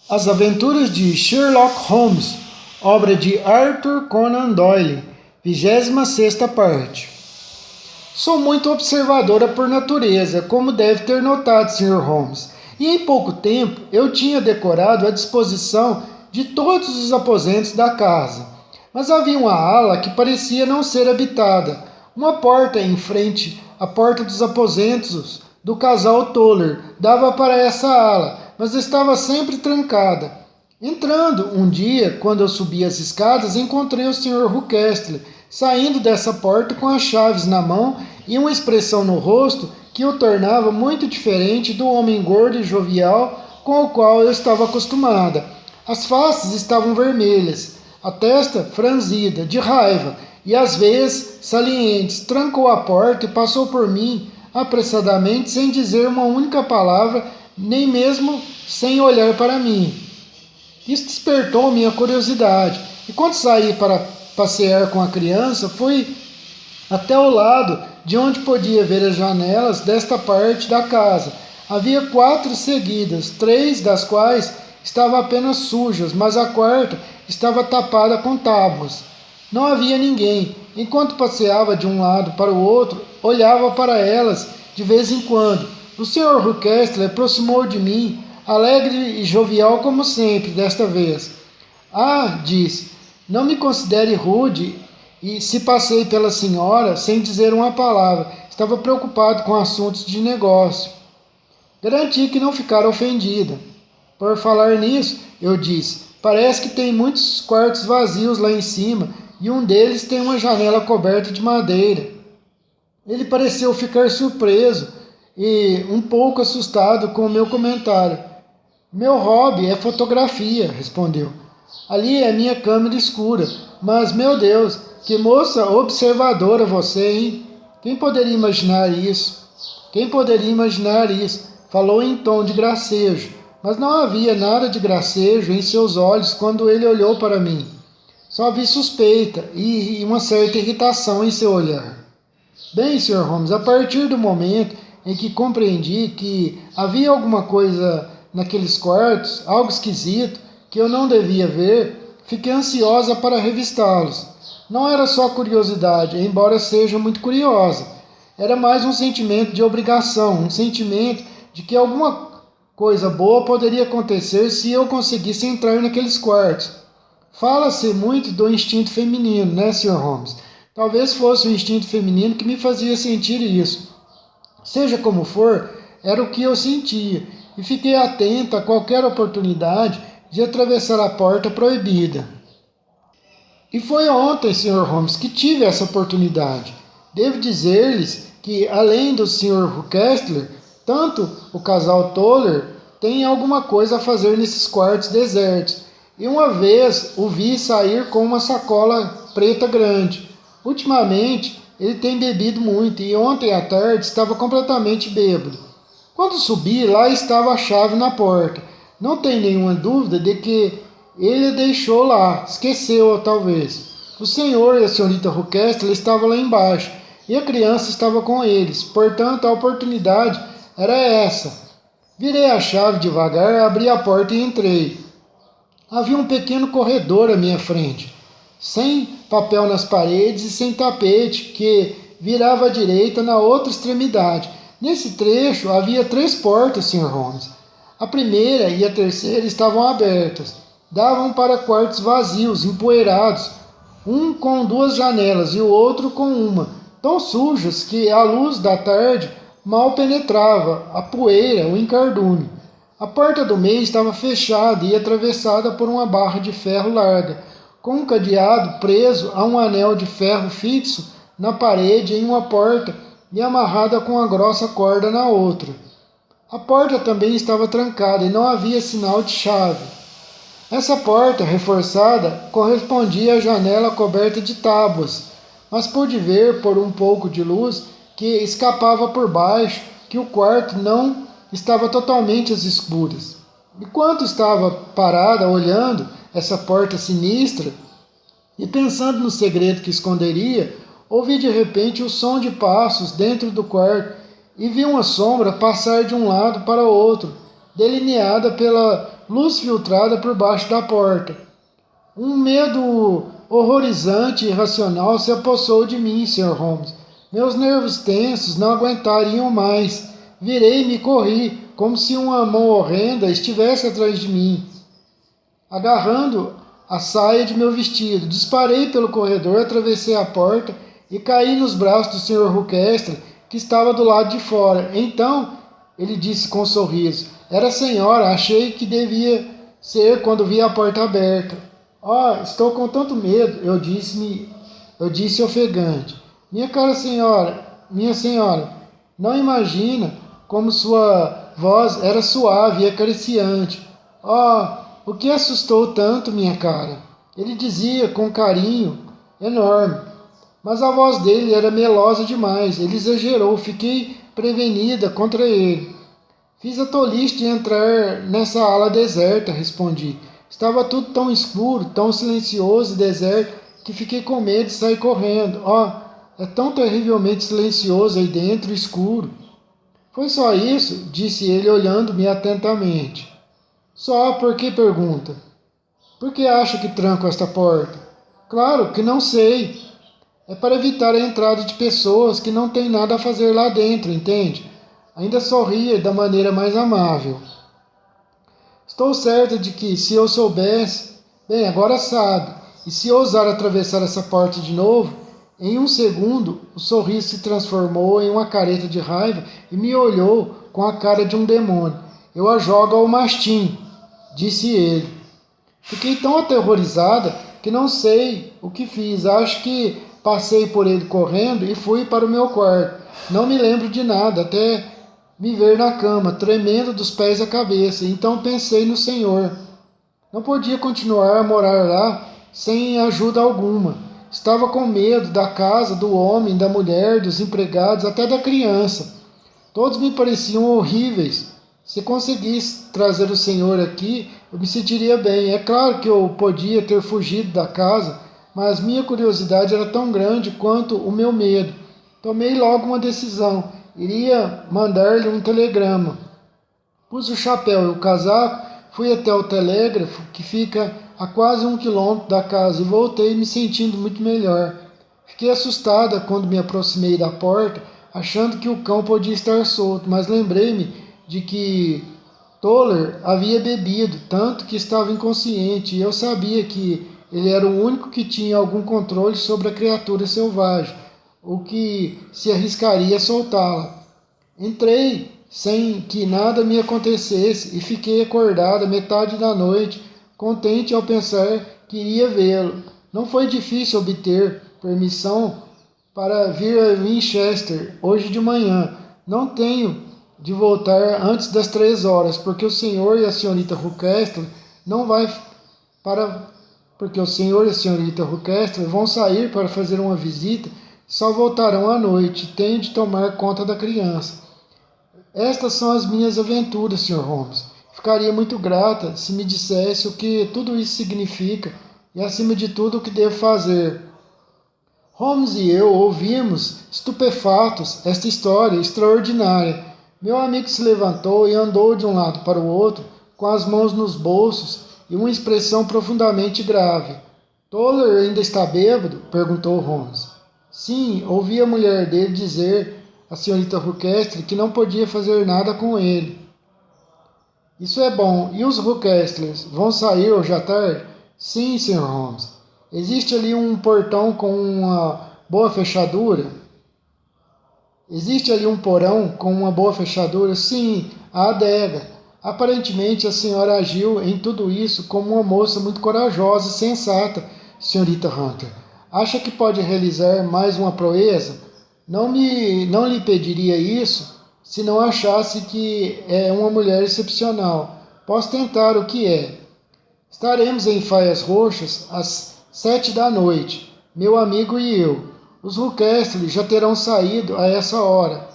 As Aventuras de Sherlock Holmes, obra de Arthur Conan Doyle, 26ª parte. Sou muito observadora por natureza, como deve ter notado, Sr. Holmes, e em pouco tempo eu tinha decorado a disposição de todos os aposentos da casa. Mas havia uma ala que parecia não ser habitada, uma porta em frente à porta dos aposentos do casal Toller dava para essa ala, mas estava sempre trancada. Entrando um dia, quando eu subi as escadas, encontrei o Sr. Ruckestler saindo dessa porta com as chaves na mão e uma expressão no rosto que o tornava muito diferente do homem gordo e jovial com o qual eu estava acostumada. As faces estavam vermelhas, a testa franzida, de raiva, e às vezes salientes. Trancou a porta e passou por mim apressadamente, sem dizer uma única palavra, nem mesmo sem olhar para mim. Isso despertou minha curiosidade, e quando saí para passear com a criança, fui até o lado de onde podia ver as janelas desta parte da casa. Havia 4 seguidas, 3 das quais estavam apenas sujas, mas a quarta estava tapada com tábuas. Não havia ninguém. Enquanto passeava de um lado para o outro, olhava para elas de vez em quando. O Sr. Ruckestler aproximou de mim, alegre e jovial como sempre, desta vez. Ah, disse, não me considere rude e se passei pela senhora sem dizer uma palavra. Estava preocupado com assuntos de negócio. Garanti que não ficara ofendida. Por falar nisso, eu disse, parece que tem muitos quartos vazios lá em cima e um deles tem uma janela coberta de madeira. Ele pareceu ficar surpreso e um pouco assustado com o meu comentário. Meu hobby é fotografia, respondeu. Ali é minha câmera escura, mas, meu Deus, que moça observadora você, hein? Quem poderia imaginar isso? Quem poderia imaginar isso? Falou em tom de gracejo, mas não havia nada de gracejo em seus olhos quando ele olhou para mim. Só vi suspeita e uma certa irritação em seu olhar. Bem, Sr. Holmes, a partir do momento em que compreendi que havia alguma coisa naqueles quartos, algo esquisito, que eu não devia ver, fiquei ansiosa para revistá-los. Não era só curiosidade, embora seja muito curiosa. Era mais um sentimento de obrigação, um sentimento de que alguma coisa boa poderia acontecer se eu conseguisse entrar naqueles quartos. Fala-se muito do instinto feminino, né, Sr. Holmes? Talvez fosse o instinto feminino que me fazia sentir isso. Seja como for, era o que eu sentia, e fiquei atenta a qualquer oportunidade de atravessar a porta proibida. E foi ontem, Sr. Holmes, que tive essa oportunidade. Devo dizer-lhes que, além do Sr. Ruckestler, tanto o casal Toller tem alguma coisa a fazer nesses quartos desertos. E uma vez o vi sair com uma sacola preta grande. Ultimamente, ele tem bebido muito e ontem à tarde estava completamente bêbado. Quando subi, lá estava a chave na porta. Não tem nenhuma dúvida de que ele a deixou lá, esqueceu-a talvez. O senhor e a senhorita Ruckestler estavam lá embaixo e a criança estava com eles. Portanto, a oportunidade era essa. Virei a chave devagar, abri a porta e entrei. Havia um pequeno corredor à minha frente, sem papel nas paredes e sem tapete, que virava à direita na outra extremidade. Nesse trecho havia 3 portas, Sr. Holmes. A primeira e a terceira estavam abertas. Davam para quartos vazios, empoeirados, um com 2 janelas e o outro com uma, tão sujas que a luz da tarde mal penetrava a poeira, o encardume. A porta do meio estava fechada e atravessada por uma barra de ferro larga, com um cadeado preso a um anel de ferro fixo na parede em uma porta e amarrada com uma grossa corda na outra. A porta também estava trancada e não havia sinal de chave. Essa porta, reforçada, correspondia à janela coberta de tábuas, mas pude ver, por um pouco de luz que escapava por baixo, que o quarto não estava totalmente às escuras. Enquanto estava parada, olhando essa porta sinistra e pensando no segredo que esconderia, ouvi de repente o som de passos dentro do quarto e vi uma sombra passar de um lado para o outro, delineada pela luz filtrada por baixo da porta. Um medo horrorizante e irracional se apossou de mim, Sr. Holmes. Meus nervos tensos não aguentariam mais. Virei-me e corri, como se uma mão horrenda estivesse atrás de mim, agarrando a saia de meu vestido. Disparei pelo corredor, atravessei a porta e caí nos braços do Sr. Rochester, que estava do lado de fora. Então, ele disse com um sorriso: era a senhora, achei que devia ser quando vi a porta aberta. Estou com tanto medo, eu disse ofegante. Minha senhora, não imagina como sua voz era suave e acariciante. O que assustou tanto, minha cara? Ele dizia com carinho enorme, mas a voz dele era melosa demais. Ele exagerou, fiquei prevenida contra ele. Fiz a tolice de entrar nessa ala deserta, respondi. Estava tudo tão escuro, tão silencioso e deserto, que fiquei com medo de sair correndo. É tão terrivelmente silencioso aí dentro, escuro. Foi só isso? Disse ele, olhando-me atentamente. Só, por que pergunta? Por que acha que tranco esta porta? Claro que não sei. É para evitar a entrada de pessoas que não têm nada a fazer lá dentro, entende? Ainda sorria da maneira mais amável. Estou certa de que, se eu soubesse... Bem, agora sabe. E se ousar atravessar essa porta de novo, em um segundo, o sorriso se transformou em uma careta de raiva e me olhou com a cara de um demônio. Eu a jogo ao mastim, disse ele. Fiquei tão aterrorizada que não sei o que fiz. Acho que passei por ele correndo e fui para o meu quarto. Não me lembro de nada, até me ver na cama, tremendo dos pés à cabeça. Então pensei no Senhor. Não podia continuar a morar lá sem ajuda alguma. Estava com medo da casa, do homem, da mulher, dos empregados, até da criança. Todos me pareciam horríveis. Se conseguisse trazer o Senhor aqui, eu me sentiria bem. É claro que eu podia ter fugido da casa, mas minha curiosidade era tão grande quanto o meu medo. Tomei logo uma decisão. Iria mandar-lhe um telegrama. Pus o chapéu e o casaco, fui até o telégrafo, que fica a quase 1 quilômetro da casa, e voltei me sentindo muito melhor. Fiquei assustada quando me aproximei da porta, achando que o cão podia estar solto, mas lembrei-me de que Toller havia bebido, tanto que estava inconsciente, e eu sabia que ele era o único que tinha algum controle sobre a criatura selvagem, o que se arriscaria a soltá-la. Entrei sem que nada me acontecesse e fiquei acordada metade da noite, contente ao pensar que iria vê-lo. Não foi difícil obter permissão para vir a Winchester hoje de manhã. Não tenho de voltar antes das 3 horas, porque o senhor e a senhorita Rochester vão sair para fazer uma visita, só voltarão à noite. Tenho de tomar conta da criança. Estas são as minhas aventuras, Sr. Holmes. Ficaria muito grata se me dissesse o que tudo isso significa e, acima de tudo, o que devo fazer. Holmes e eu ouvimos, estupefatos, esta história extraordinária. Meu amigo se levantou e andou de um lado para o outro, com as mãos nos bolsos e uma expressão profundamente grave. Toller ainda está bêbado? Perguntou Holmes. Sim, ouvi a mulher dele dizer, a senhorita Rochester, que não podia fazer nada com ele. Isso é bom. E os Rochesters vão sair hoje à tarde? Sim, Sr. Holmes. Existe ali um portão com uma boa fechadura? Existe ali um porão com uma boa fechadura? Sim, a adega. Aparentemente a senhora agiu em tudo isso como uma moça muito corajosa e sensata, senhorita Hunter. Acha que pode realizar mais uma proeza? Não lhe pediria isso se não achasse que é uma mulher excepcional. Posso tentar, o que é? Estaremos em Faias Roxas às 7 da noite, meu amigo e eu. Os Rochester já terão saído a essa hora.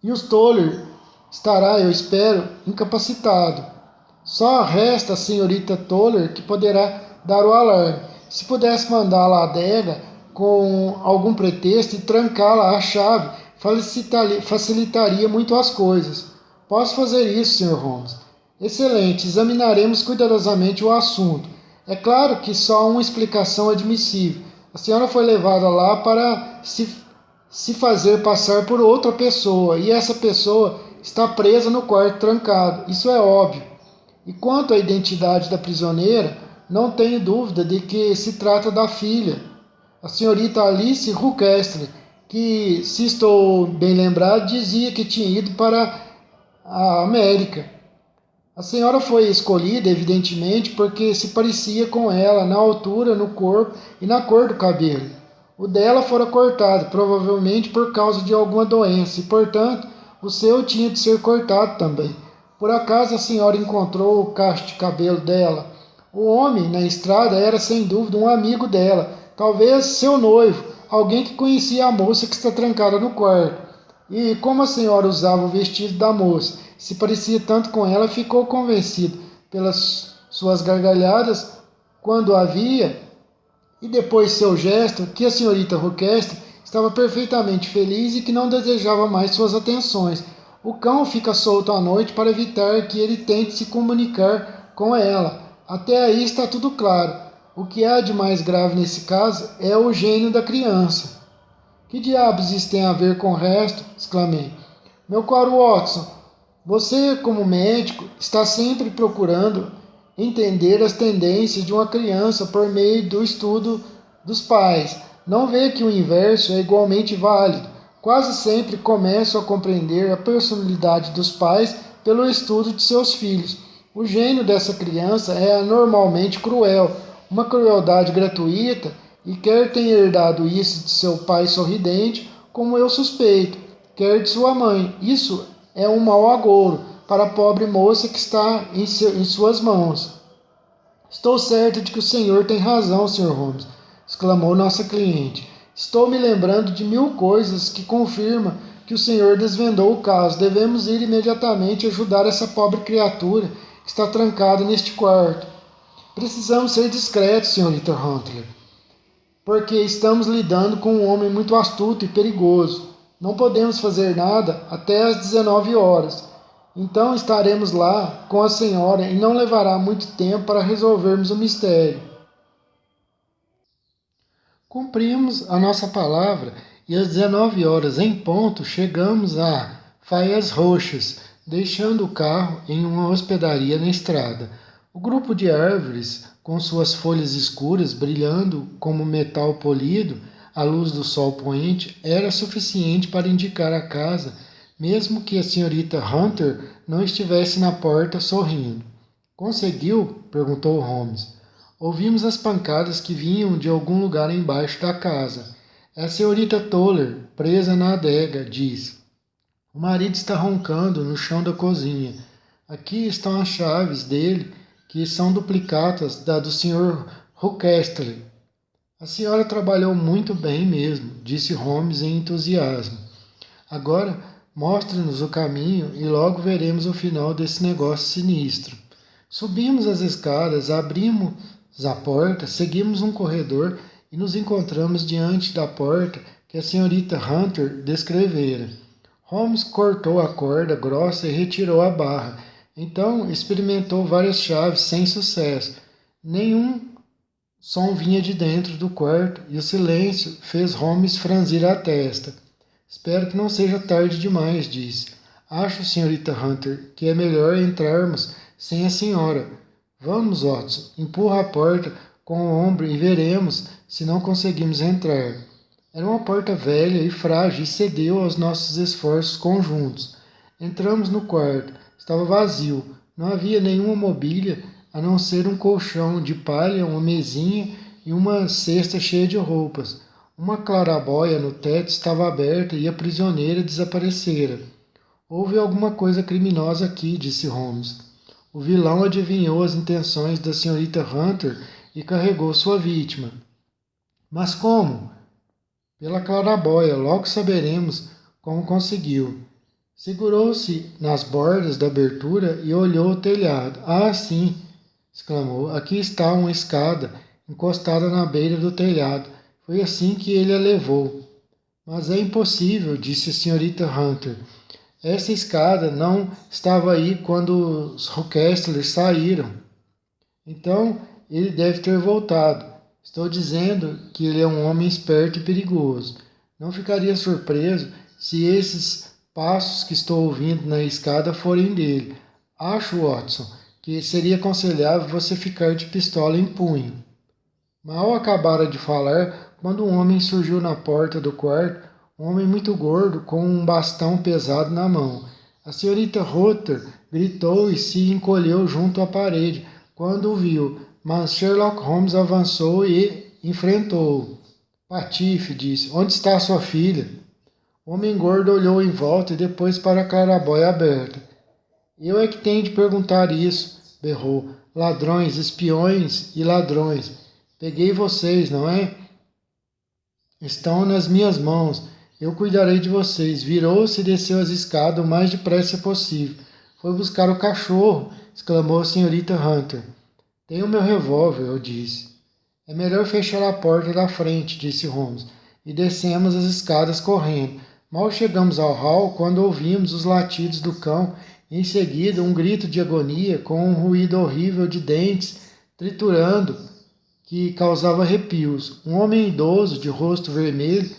E os Toller estará, eu espero, incapacitado. Só resta a senhorita Toller que poderá dar o alarme. Se pudesse mandá-la à adega com algum pretexto e trancá-la à chave, facilitaria muito as coisas. Posso fazer isso, Sr. Holmes. Excelente, examinaremos cuidadosamente o assunto. É claro que só uma explicação admissível. A senhora foi levada lá para se fazer passar por outra pessoa, e essa pessoa está presa no quarto trancado. Isso é óbvio. E quanto à identidade da prisioneira, não tenho dúvida de que se trata da filha, a senhorita Alice Ruckestre, que, se estou bem lembrado, dizia que tinha ido para a América. A senhora foi escolhida, evidentemente, porque se parecia com ela na altura, no corpo e na cor do cabelo. O dela fora cortado, provavelmente por causa de alguma doença, e, portanto, o seu tinha de ser cortado também. Por acaso a senhora encontrou o cacho de cabelo dela? O homem na estrada era, sem dúvida, um amigo dela, talvez seu noivo, alguém que conhecia a moça que está trancada no quarto. E como a senhora usava o vestido da moça, se parecia tanto com ela, ficou convencido pelas suas gargalhadas quando a via, e depois seu gesto, que a senhorita Rochester estava perfeitamente feliz e que não desejava mais suas atenções. O cão fica solto à noite para evitar que ele tente se comunicar com ela. Até aí está tudo claro. O que há de mais grave nesse caso é o gênio da criança. Que diabos isso tem a ver com o resto? Exclamei. Meu caro Watson, você, como médico, está sempre procurando entender as tendências de uma criança por meio do estudo dos pais. Não vê que o inverso é igualmente válido. Quase sempre começo a compreender a personalidade dos pais pelo estudo de seus filhos. O gênio dessa criança é anormalmente cruel, uma crueldade gratuita, e quer tenha herdado isso de seu pai sorridente, como eu suspeito, quer de sua mãe. Isso é um mau agouro para a pobre moça que está em suas mãos. Estou certo de que o senhor tem razão, Sr. Holmes, exclamou nossa cliente. Estou me lembrando de 1000 coisas que confirmam que o senhor desvendou o caso. Devemos ir imediatamente ajudar essa pobre criatura que está trancada neste quarto. Precisamos ser discretos, senhorita Hunter, porque estamos lidando com um homem muito astuto e perigoso. Não podemos fazer nada até às 19 horas. Então estaremos lá com a senhora e não levará muito tempo para resolvermos o mistério. Cumprimos a nossa palavra e às 19 horas em ponto chegamos a Faias Roxas, deixando o carro em uma hospedaria na estrada. O grupo de árvores, com suas folhas escuras brilhando como metal polido à luz do sol poente, era suficiente para indicar a casa, mesmo que a senhorita Hunter não estivesse na porta sorrindo. Conseguiu? Perguntou Holmes. Ouvimos as pancadas que vinham de algum lugar embaixo da casa. É a senhorita Toller, presa na adega, diz. O marido está roncando no chão da cozinha. Aqui estão as chaves dele, que são duplicatas da do Sr. Rochester. A senhora trabalhou muito bem mesmo, disse Holmes em entusiasmo. Agora, mostre-nos o caminho e logo veremos o final desse negócio sinistro. Subimos as escadas, abrimos a porta, seguimos um corredor e nos encontramos diante da porta que a senhorita Hunter descrevera. Holmes cortou a corda grossa e retirou a barra. Então experimentou várias chaves sem sucesso. Nenhum som vinha de dentro do quarto e o silêncio fez Holmes franzir a testa. Espero que não seja tarde demais, disse. Acho, senhorita Hunter, que é melhor entrarmos sem a senhora. Vamos, Watson, empurra a porta com o ombro e veremos se não conseguimos entrar. Era uma porta velha e frágil e cedeu aos nossos esforços conjuntos. Entramos no quarto. Estava vazio. Não havia nenhuma mobília, a não ser um colchão de palha, uma mesinha e uma cesta cheia de roupas. Uma clarabóia no teto estava aberta e a prisioneira desaparecera. Houve alguma coisa criminosa aqui, disse Holmes. O vilão adivinhou as intenções da senhorita Hunter e carregou sua vítima. Mas como? Pela clarabóia, logo saberemos como conseguiu. Segurou-se nas bordas da abertura e olhou o telhado. Ah, sim, exclamou. Aqui está uma escada encostada na beira do telhado. Foi assim que ele a levou. Mas é impossível, disse a senhorita Hunter. Essa escada não estava aí quando os Rochester saíram. Então, ele deve ter voltado. Estou dizendo que ele é um homem esperto e perigoso. Não ficaria surpreso se esses passos que estou ouvindo na escada forem dele. Acho, Watson, que seria aconselhável você ficar de pistola em punho. Mal acabara de falar quando um homem surgiu na porta do quarto, um homem muito gordo com um bastão pesado na mão. A senhorita Rother gritou e se encolheu junto à parede quando o viu, mas Sherlock Holmes avançou e enfrentou-o. Patife, disse, onde está sua filha? O homem gordo olhou em volta e depois para a claraboia aberta. Eu é que tenho de perguntar isso, berrou. Ladrões, espiões e ladrões. Peguei vocês, não é? Estão nas minhas mãos. Eu cuidarei de vocês. Virou-se e desceu as escadas o mais depressa possível. Foi buscar o cachorro, exclamou a senhorita Hunter. Tenho meu revólver, eu disse. É melhor fechar a porta da frente, disse Holmes, e descemos as escadas correndo. Mal chegamos ao hall quando ouvimos os latidos do cão e em seguida um grito de agonia com um ruído horrível de dentes triturando que causava arrepios. Um homem idoso, de rosto vermelho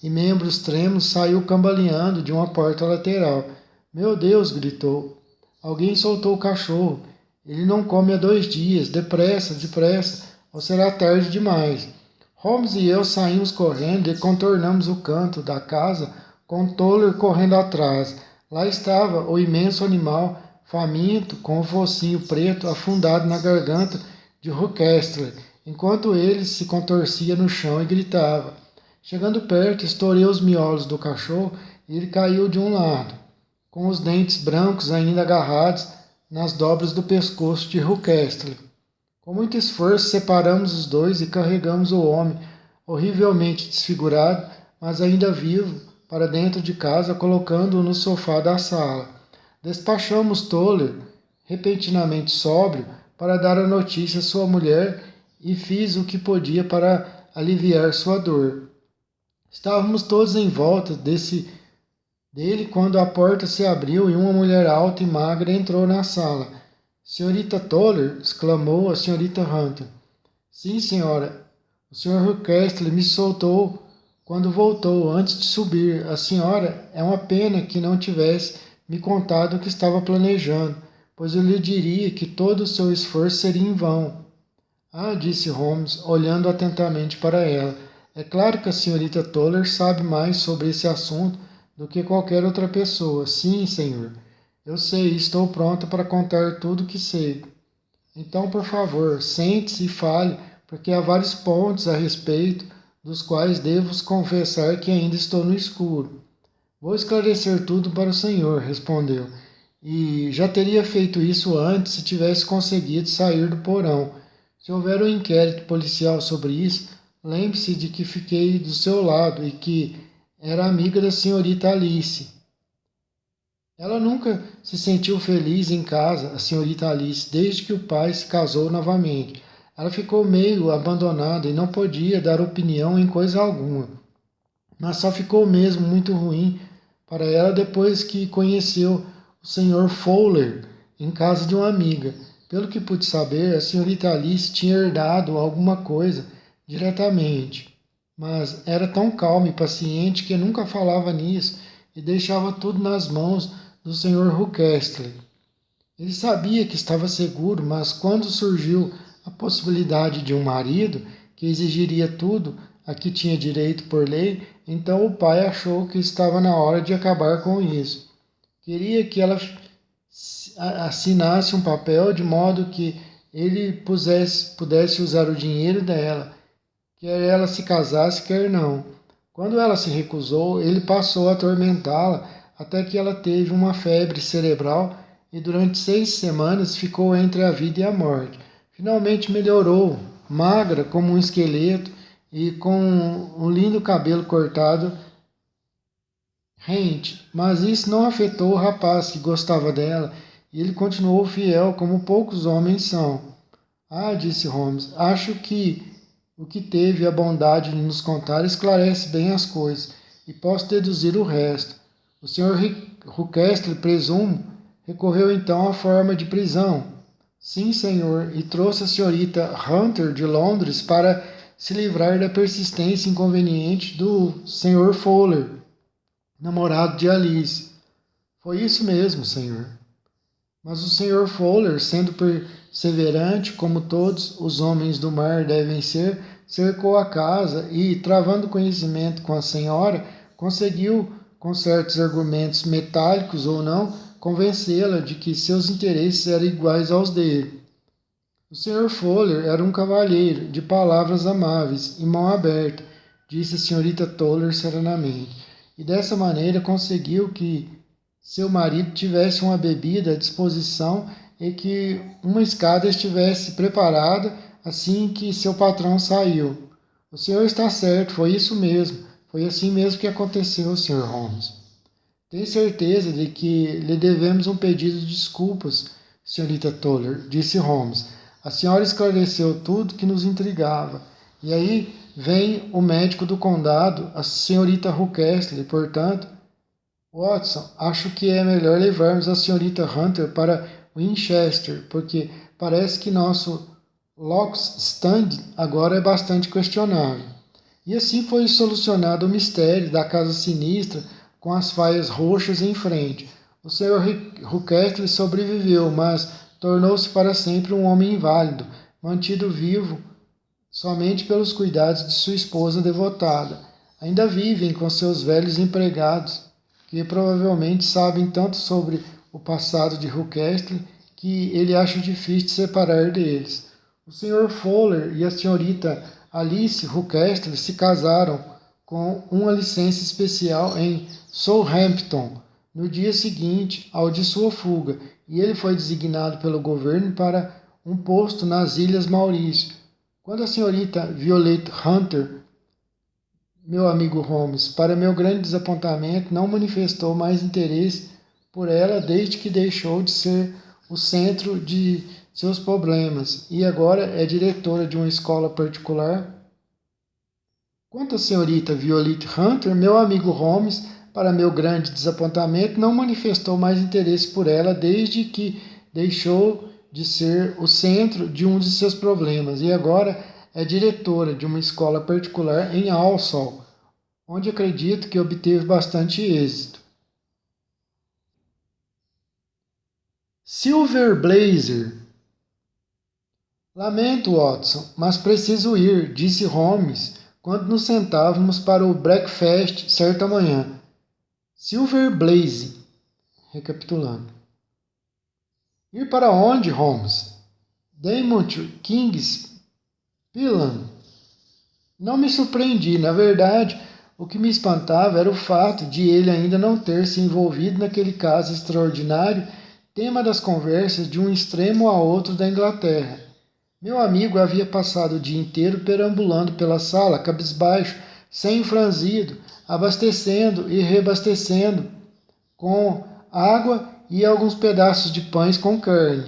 e membros trêmulos, saiu cambaleando de uma porta lateral. Meu Deus! Gritou. Alguém soltou o cachorro. Ele não come há 2 dias. Depressa, depressa, ou será tarde demais. Holmes e eu saímos correndo e contornamos o canto da casa com Toller correndo atrás. Lá estava o imenso animal, faminto, com o focinho preto afundado na garganta de Rochester, enquanto ele se contorcia no chão e gritava. Chegando perto, estourei os miolos do cachorro e ele caiu de um lado, com os dentes brancos ainda agarrados nas dobras do pescoço de Rochester. Com muito esforço, separamos os dois e carregamos o homem, horrivelmente desfigurado, mas ainda vivo, para dentro de casa, colocando-o no sofá da sala. Despachamos Toller, repentinamente sóbrio, para dar a notícia à sua mulher e fiz o que podia para aliviar sua dor. Estávamos todos em volta dele quando a porta se abriu e uma mulher alta e magra entrou na sala. Senhorita Toller, exclamou a senhorita Hunter. Sim, senhora. O senhor Rochester me soltou quando voltou, antes de subir. A senhora, é uma pena que não tivesse me contado o que estava planejando, pois eu lhe diria que todo o seu esforço seria em vão. Ah, disse Holmes, olhando atentamente para ela. É claro que a senhorita Toller sabe mais sobre esse assunto do que qualquer outra pessoa. Sim, senhor. Eu sei, estou pronta para contar tudo o que sei. Então, por favor, sente-se e fale, porque há vários pontos a respeito dos quais devo confessar que ainda estou no escuro. Vou esclarecer tudo para o senhor, respondeu. E já teria feito isso antes se tivesse conseguido sair do porão. Se houver um inquérito policial sobre isso, lembre-se de que fiquei do seu lado e que era amiga da senhorita Alice. Ela nunca se sentiu feliz em casa, a senhorita Alice, desde que o pai se casou novamente. Ela ficou meio abandonada e não podia dar opinião em coisa alguma. Mas só ficou mesmo muito ruim para ela depois que conheceu o Sr. Fowler em casa de uma amiga. Pelo que pude saber, a senhorita Alice tinha herdado alguma coisa diretamente, mas era tão calma e paciente que nunca falava nisso e deixava tudo nas mãos do Sr. Rochester. Ele sabia que estava seguro, mas quando surgiu a possibilidade de um marido que exigiria tudo a que tinha direito por lei, então o pai achou que estava na hora de acabar com isso. Queria que ela assinasse um papel de modo que ele pudesse usar o dinheiro dela, quer ela se casasse, quer não. Quando ela se recusou, ele passou a atormentá-la até que ela teve uma febre cerebral e durante 6 semanas ficou entre a vida e a morte. Finalmente melhorou, magra como um esqueleto e com um lindo cabelo cortado rente, mas isso não afetou o rapaz que gostava dela e ele continuou fiel como poucos homens são. Ah, disse Holmes, acho que o que teve a bondade de nos contar esclarece bem as coisas e posso deduzir o resto. O Sr. Ruckestle, presumo, recorreu então à forma de prisão. Sim, senhor, e trouxe a senhorita Hunter de Londres para se livrar da persistência inconveniente do Sr. Fowler, namorado de Alice. Foi isso mesmo, senhor. Mas o Sr. Fowler, sendo perseverante, como todos os homens do mar devem ser, cercou a casa e, travando conhecimento com a senhora, conseguiu, com certos argumentos metálicos ou não, convencê-la de que seus interesses eram iguais aos dele. O Sr. Fowler era um cavalheiro, de palavras amáveis e mão aberta, disse a senhorita Toller serenamente, e dessa maneira conseguiu que seu marido tivesse uma bebida à disposição e que uma escada estivesse preparada assim que seu patrão saiu. O senhor está certo, foi isso mesmo. Foi assim mesmo que aconteceu, Sr. Holmes. Tenho certeza de que lhe devemos um pedido de desculpas, senhorita Toller, disse Holmes. A senhora esclareceu tudo que nos intrigava. E aí vem o médico do condado, a senhorita Ruckestle, portanto. Watson, acho que é melhor levarmos a senhorita Hunter para Winchester, porque parece que nosso locus standi agora é bastante questionável. E assim foi solucionado o mistério da casa sinistra com as faias roxas em frente. O Sr. Ruckestle sobreviveu, mas tornou-se para sempre um homem inválido, mantido vivo somente pelos cuidados de sua esposa devotada. Ainda vivem com seus velhos empregados, que provavelmente sabem tanto sobre o passado de Ruckestle que ele acha difícil separar deles. O Sr. Fowler e a senhorita Alice Ruckestle se casaram com uma licença especial em Southampton no dia seguinte ao de sua fuga, e ele foi designado pelo governo para um posto nas Ilhas Maurício. Quando a senhorita Violet Hunter, meu amigo Holmes, para meu grande desapontamento, não manifestou mais interesse por ela desde que deixou de ser o centro de seus problemas e agora é diretora de uma escola particular. Quanto à senhorita Violet Hunter, meu amigo Holmes, para meu grande desapontamento, não manifestou mais interesse por ela desde que deixou de ser o centro de um de seus problemas e agora é diretora de uma escola particular em Walsall, onde acredito que obteve bastante êxito. Silver Blazer. Lamento, Watson, mas preciso ir, disse Holmes, quando nos sentávamos para o breakfast certa manhã. Silver Blaze. Recapitulando. Ir para onde, Holmes? Diamond King's Pillan. Não me surpreendi, na verdade, o que me espantava era o fato de ele ainda não ter se envolvido naquele caso extraordinário, tema das conversas de um extremo a outro da Inglaterra. Meu amigo havia passado o dia inteiro perambulando pela sala, cabisbaixo, sem franzido, abastecendo e reabastecendo com água e alguns pedaços de pães com carne.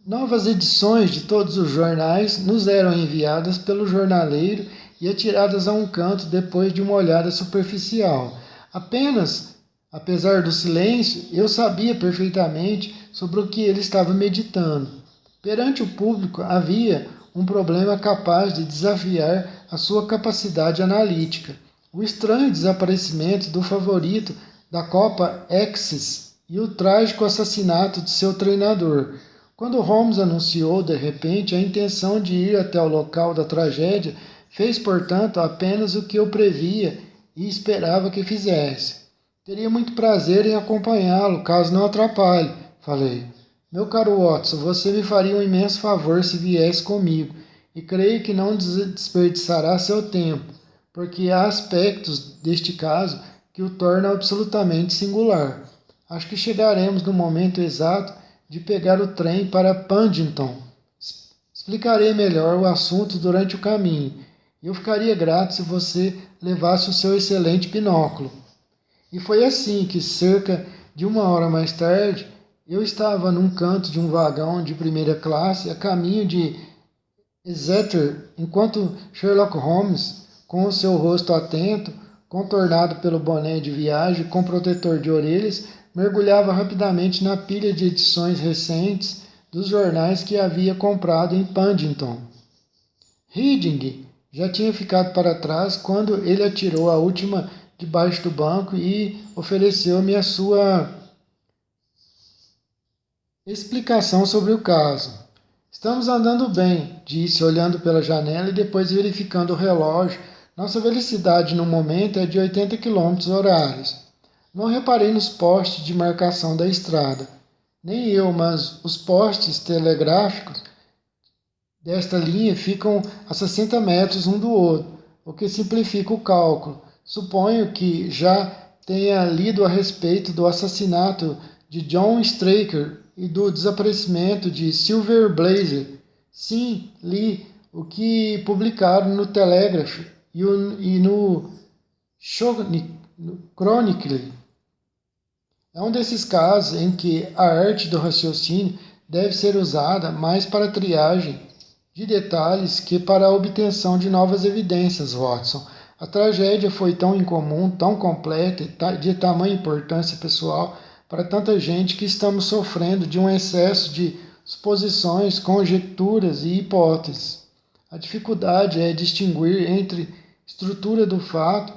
Novas edições de todos os jornais nos eram enviadas pelo jornaleiro e atiradas a um canto depois de uma olhada superficial. Apenas, apesar do silêncio, eu sabia perfeitamente sobre o que ele estava meditando. Perante o público havia um problema capaz de desafiar a sua capacidade analítica. O estranho desaparecimento do favorito da Copa Axis e o trágico assassinato de seu treinador. Quando Holmes anunciou de repente a intenção de ir até o local da tragédia, fez, portanto, apenas o que eu previa e esperava que fizesse. Teria muito prazer em acompanhá-lo, caso não atrapalhe, falei. Meu caro Watson, você me faria um imenso favor se viesse comigo, e creio que não desperdiçará seu tempo, porque há aspectos deste caso que o tornam absolutamente singular. Acho que chegaremos no momento exato de pegar o trem para Paddington. Explicarei melhor o assunto durante o caminho. Eu ficaria grato se você levasse o seu excelente binóculo. E foi assim que, cerca de uma hora mais tarde, eu estava num canto de um vagão de primeira classe, a caminho de Exeter, enquanto Sherlock Holmes, com o seu rosto atento, contornado pelo boné de viagem com protetor de orelhas, mergulhava rapidamente na pilha de edições recentes dos jornais que havia comprado em Paddington. Harding já tinha ficado para trás quando ele atirou a última debaixo do banco e ofereceu-me a sua explicação sobre o caso. Estamos andando bem, disse, olhando pela janela e depois verificando o relógio. Nossa velocidade no momento é de 80 km/h. Não reparei nos postes de marcação da estrada. Nem eu, mas os postes telegráficos desta linha ficam a 60 metros um do outro, o que simplifica o cálculo. Suponho que já tenha lido a respeito do assassinato de John Straker e do desaparecimento de Silver Blaze. Sim, li o que publicaram no Telegraph e no Chronicle. É um desses casos em que a arte do raciocínio deve ser usada mais para a triagem de detalhes que para a obtenção de novas evidências, Watson. A tragédia foi tão incomum, tão completa e de tamanha importância pessoal para tanta gente que estamos sofrendo de um excesso de suposições, conjecturas e hipóteses. A dificuldade é distinguir entre estrutura do fato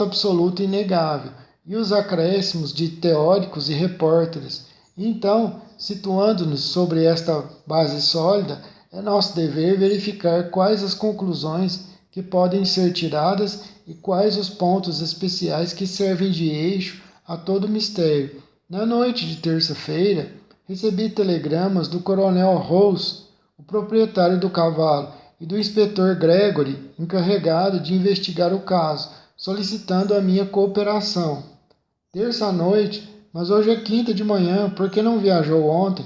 absoluto e inegável, e os acréscimos de teóricos e repórteres. Então, situando-nos sobre esta base sólida, é nosso dever verificar quais as conclusões que podem ser tiradas e quais os pontos especiais que servem de eixo a todo o mistério. Na noite de terça-feira, recebi telegramas do coronel Rose, o proprietário do cavalo, e do inspetor Gregory, encarregado de investigar o caso, solicitando a minha cooperação. Terça-noite, mas hoje é quinta de manhã, por que não viajou ontem?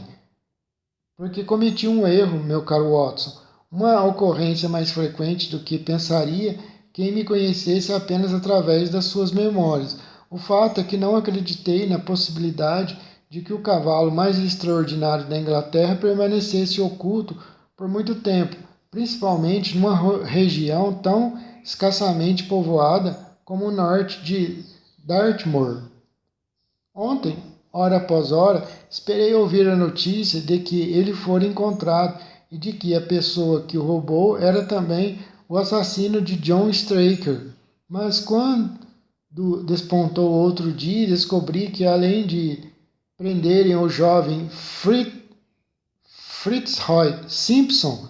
Porque cometi um erro, meu caro Watson, uma ocorrência mais frequente do que pensaria quem me conhecesse apenas através das suas memórias. O fato é que não acreditei na possibilidade de que o cavalo mais extraordinário da Inglaterra permanecesse oculto por muito tempo, principalmente numa região tão escassamente povoada como o norte de Dartmoor. Ontem, hora após hora, esperei ouvir a notícia de que ele fora encontrado e de que a pessoa que o roubou era também o assassino de John Straker. Mas quando despontou outro dia, descobri que, além de prenderem o jovem Fitzroy Simpson,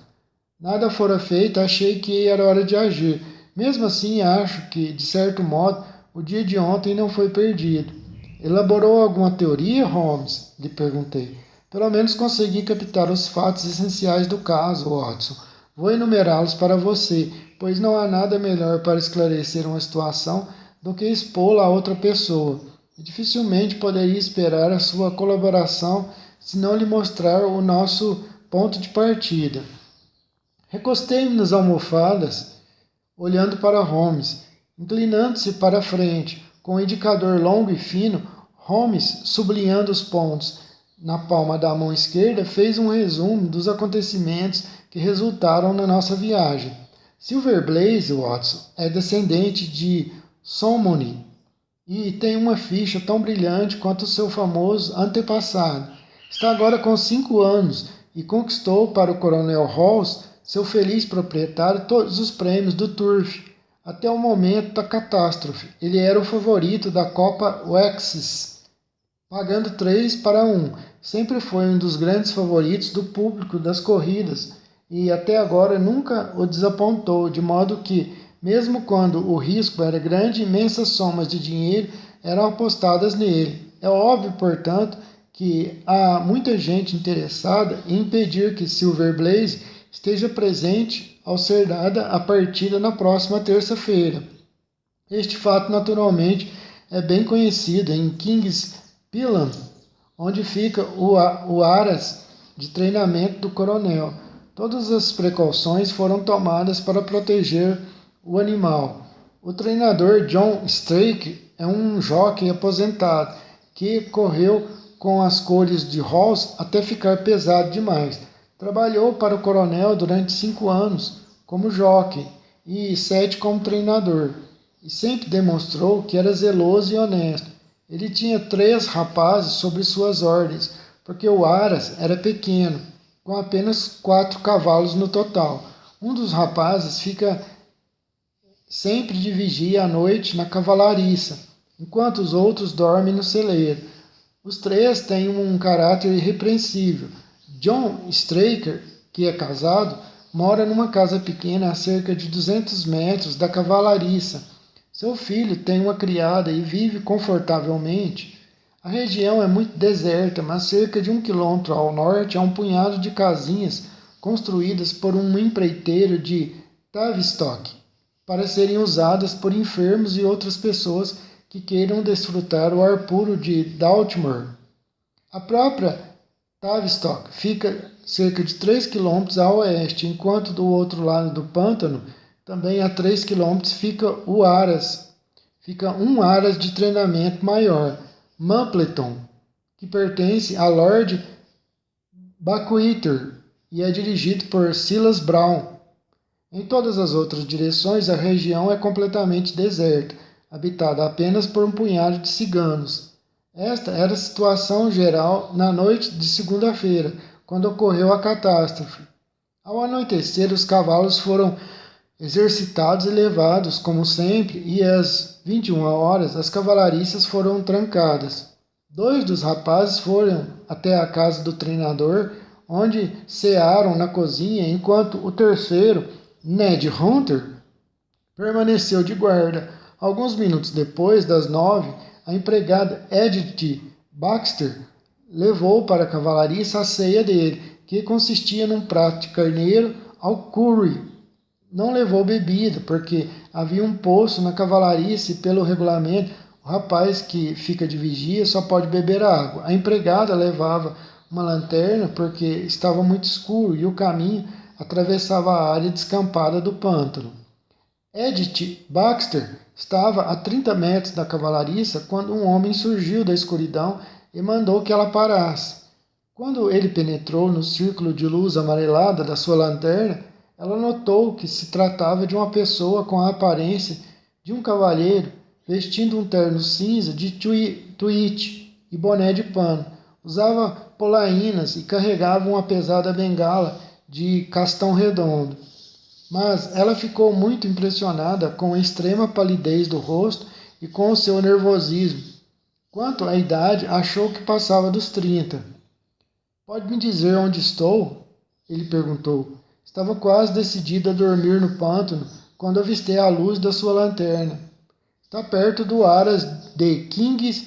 nada fora feito. Achei que era hora de agir. Mesmo assim, acho que, de certo modo, o dia de ontem não foi perdido. Elaborou alguma teoria, Holmes? Lhe perguntei. Pelo menos consegui captar os fatos essenciais do caso, Watson. Vou enumerá-los para você, pois não há nada melhor para esclarecer uma situação do que expô-la a outra pessoa. E dificilmente poderia esperar a sua colaboração se não lhe mostrar o nosso ponto de partida. Recostei-me nas almofadas, olhando para Holmes, inclinando-se para a frente, com o indicador longo e fino. Holmes, sublinhando os pontos na palma da mão esquerda, fez um resumo dos acontecimentos que resultaram na nossa viagem. Silver Blaze, Watson, é descendente de Somoni e tem uma ficha tão brilhante quanto seu famoso antepassado. Está agora com 5 anos e conquistou para o coronel Halls, seu feliz proprietário, todos os prêmios do Turf. Até o momento da catástrofe, ele era o favorito da Copa Wessex, pagando 3-1. Sempre foi um dos grandes favoritos do público das corridas e até agora nunca o desapontou, de modo que, mesmo quando o risco era grande, imensas somas de dinheiro eram apostadas nele. É óbvio, portanto, que há muita gente interessada em impedir que Silver Blaze esteja presente ao ser dada a partida na próxima terça-feira. Este fato, naturalmente, é bem conhecido em King's Pillan, onde fica o aras de treinamento do coronel. Todas as precauções foram tomadas para proteger o animal. O treinador John Strake é um jockey aposentado que correu com as cores de Halls até ficar pesado demais. Trabalhou para o coronel durante 5 anos como jockey e 7 como treinador. e sempre demonstrou que era zeloso e honesto. Ele tinha 3 rapazes sobre suas ordens, porque o Aras era pequeno, com apenas 4 cavalos no total. Um dos rapazes fica sempre de vigia à noite na cavalariça, enquanto os outros dormem no celeiro. Os 3 têm um caráter irrepreensível. John Straker, que é casado, mora numa casa pequena a cerca de 200 metros da cavalariça. Seu filho tem uma criada e vive confortavelmente. A região é muito deserta, mas cerca de 1 quilômetro ao norte há um punhado de casinhas construídas por um empreiteiro de Tavistock para serem usadas por enfermos e outras pessoas que queiram desfrutar o ar puro de Dartmoor. A própria Tavistock fica cerca de 3 quilômetros a oeste, enquanto do outro lado do pântano, também a 3 quilômetros, fica um aras de treinamento maior, Mumpleton, que pertence a Lord Buckweather e é dirigido por Silas Brown. Em todas as outras direções, a região é completamente deserta, habitada apenas por um punhado de ciganos. Esta era a situação geral na noite de segunda-feira, quando ocorreu a catástrofe. Ao anoitecer, os cavalos foram exercitados e levados, como sempre, e às 21 horas as cavalariças foram trancadas. 2 dos rapazes foram até a casa do treinador, onde cearam na cozinha, enquanto o terceiro, Ned Hunter, permaneceu de guarda. Alguns minutos depois das 9, a empregada Edith Baxter levou para a cavalariça a ceia dele, que consistia num prato de carneiro ao curry. Não levou bebida, porque havia um poço na cavalariça e, pelo regulamento, o rapaz que fica de vigia só pode beber água. A empregada levava uma lanterna porque estava muito escuro e o caminho atravessava a área descampada do pântano. Edith Baxter estava a 30 metros da cavalariça quando um homem surgiu da escuridão e mandou que ela parasse. Quando ele penetrou no círculo de luz amarelada da sua lanterna, ela notou que se tratava de uma pessoa com a aparência de um cavalheiro, vestindo um terno cinza de tweed e boné de pano. Usava polainas e carregava uma pesada bengala de castão redondo. Mas ela ficou muito impressionada com a extrema palidez do rosto e com o seu nervosismo. Quanto à idade, achou que passava dos 30. Pode me dizer onde estou? Ele perguntou. Estava quase decidido a dormir no pântano quando avistei a luz da sua lanterna. Está perto do Aras de King's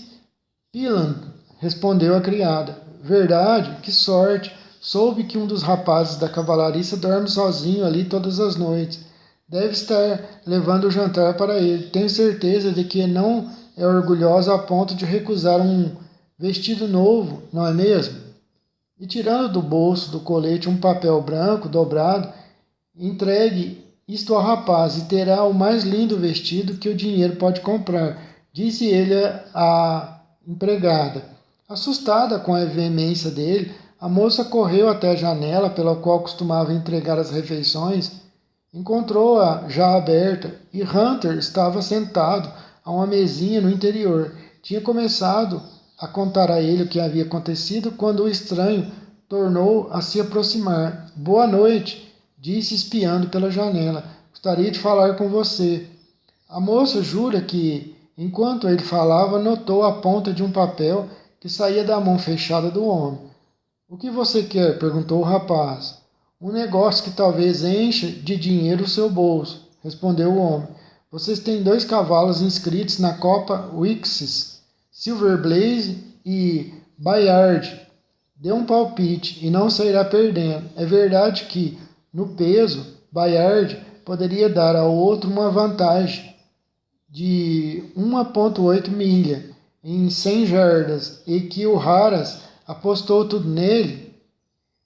Pelan, respondeu a criada. Verdade? Que sorte! Soube que um dos rapazes da cavalariça dorme sozinho ali todas as noites. Deve estar levando o jantar para ele. Tenho certeza de que não é orgulhosa a ponto de recusar um vestido novo, não é mesmo? E tirando do bolso do colete um papel branco dobrado, entregue isto ao rapaz e terá o mais lindo vestido que o dinheiro pode comprar, disse ele à empregada. Assustada com a veemência dele, a moça correu até a janela pela qual costumava entregar as refeições, encontrou-a já aberta e Hunter estava sentado a uma mesinha no interior. Tinha começado a contar a ele o que havia acontecido quando o estranho tornou a se aproximar. Boa noite, disse espiando pela janela. Gostaria de falar com você. A moça jura que, enquanto ele falava, notou a ponta de um papel que saía da mão fechada do homem. O que você quer? Perguntou o rapaz. Um negócio que talvez encha de dinheiro o seu bolso, respondeu o homem. Vocês têm 2 cavalos inscritos na Copa Wixes, Silver Blaze e Bayard. Dê um palpite e não sairá perdendo. É verdade que, no peso, Bayard poderia dar ao outro uma vantagem de 1,8 milha em 100 jardas e que o Haras apostou tudo nele?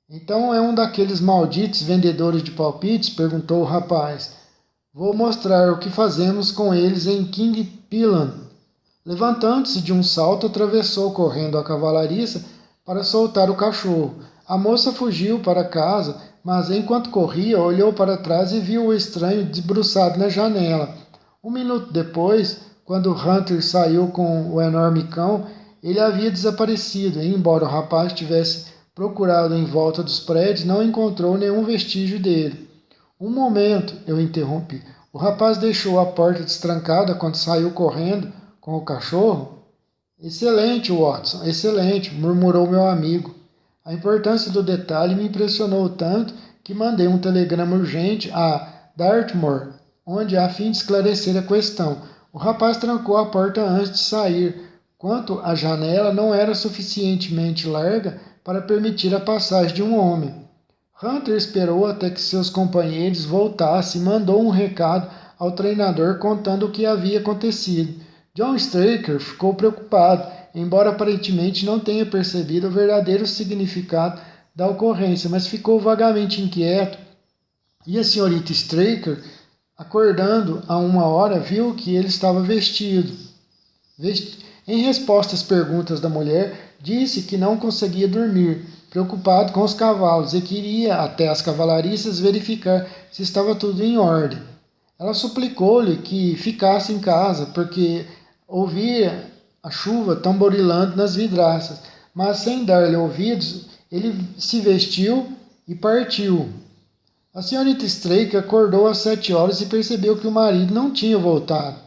Então é um daqueles malditos vendedores de palpites? Perguntou o rapaz. Vou mostrar o que fazemos com eles em King Pilan. Levantando-se de um salto, atravessou correndo a cavalariça para soltar o cachorro. A moça fugiu para casa, mas enquanto corria, olhou para trás e viu o estranho debruçado na janela. Um minuto depois, quando Hunter saiu com o enorme cão, ele havia desaparecido, e embora o rapaz tivesse procurado em volta dos prédios, não encontrou nenhum vestígio dele. Um momento, eu interrompi. O rapaz deixou a porta destrancada quando saiu correndo com o cachorro? Excelente, Watson, excelente, murmurou meu amigo. A importância do detalhe me impressionou tanto que mandei um telegrama urgente a Dartmoor, onde a fim de esclarecer a questão. O rapaz trancou a porta antes de sair. Quanto à janela, não era suficientemente larga para permitir a passagem de um homem. Hunter esperou até que seus companheiros voltassem e mandou um recado ao treinador contando o que havia acontecido. John Straker ficou preocupado, embora aparentemente não tenha percebido o verdadeiro significado da ocorrência, mas ficou vagamente inquieto. E a senhorita Straker, acordando a uma hora, viu que ele estava vestido. Em resposta às perguntas da mulher, disse que não conseguia dormir, preocupado com os cavalos, e queria até as cavalariças verificar se estava tudo em ordem. Ela suplicou-lhe que ficasse em casa, porque ouvia a chuva tamborilando nas vidraças, mas sem dar-lhe ouvidos, ele se vestiu e partiu. A senhorita Strake acordou às 7 horas e percebeu que o marido não tinha voltado.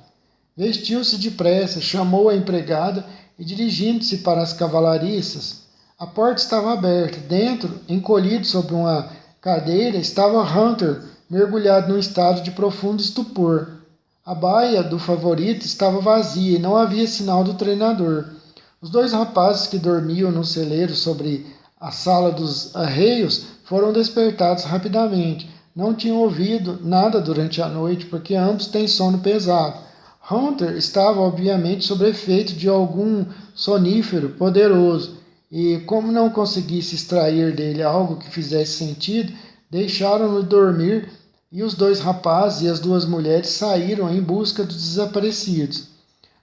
Vestiu-se depressa, chamou a empregada e, dirigindo-se para as cavalariças, a porta estava aberta. Dentro, encolhido sobre uma cadeira, estava Hunter, mergulhado num estado de profundo estupor. A baia do favorito estava vazia e não havia sinal do treinador. Os dois rapazes que dormiam no celeiro sobre a sala dos arreios foram despertados rapidamente. Não tinham ouvido nada durante a noite, porque ambos têm sono pesado. Hunter estava, obviamente, sob efeito de algum sonífero poderoso, e, como não conseguisse extrair dele algo que fizesse sentido, deixaram-no dormir, e os dois rapazes e as duas mulheres saíram em busca dos desaparecidos.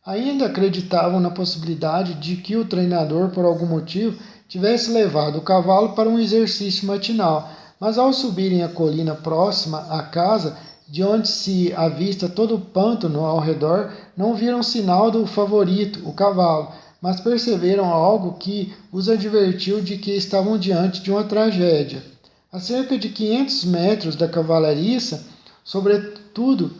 Ainda acreditavam na possibilidade de que o treinador, por algum motivo, tivesse levado o cavalo para um exercício matinal, mas ao subirem a colina próxima à casa, de onde se avista todo o pântano ao redor, não viram sinal do favorito, o cavalo, mas perceberam algo que os advertiu de que estavam diante de uma tragédia. A cerca de 500 metros da cavalariça, sobretudo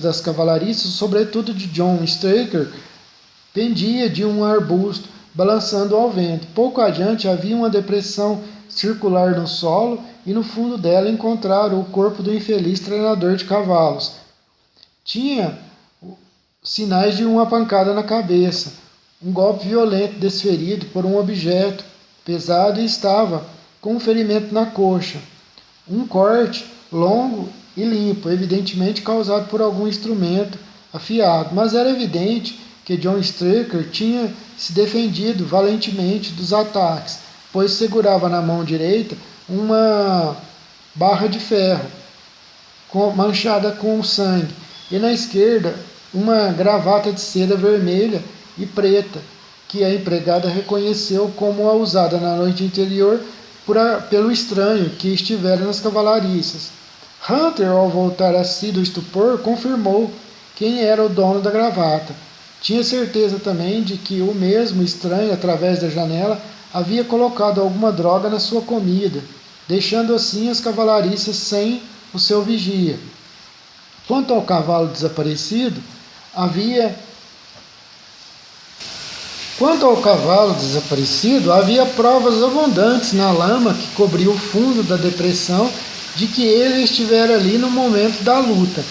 das cavalariças, sobretudo de John Straker, pendia de um arbusto, balançando ao vento. Pouco adiante havia uma depressão circular no solo e no fundo dela encontraram o corpo do infeliz treinador de cavalos. Tinha sinais de uma pancada na cabeça, um golpe violento desferido por um objeto pesado e estava com um ferimento na coxa. Um corte longo e limpo, evidentemente causado por algum instrumento afiado, mas era evidente que John Straker tinha se defendido valentemente dos ataques, pois segurava na mão direita uma barra de ferro manchada com sangue, e na esquerda uma gravata de seda vermelha e preta, que a empregada reconheceu como a usada na noite anterior pelo estranho que estivera nas cavalariças. Hunter, ao voltar a si do estupor, confirmou quem era o dono da gravata. Tinha certeza também de que o mesmo estranho, através da janela, havia colocado alguma droga na sua comida, deixando assim as cavalariças sem o seu vigia. Quanto ao cavalo desaparecido, havia provas abundantes na lama que cobria o fundo da depressão de que ele estivera ali no momento da luta.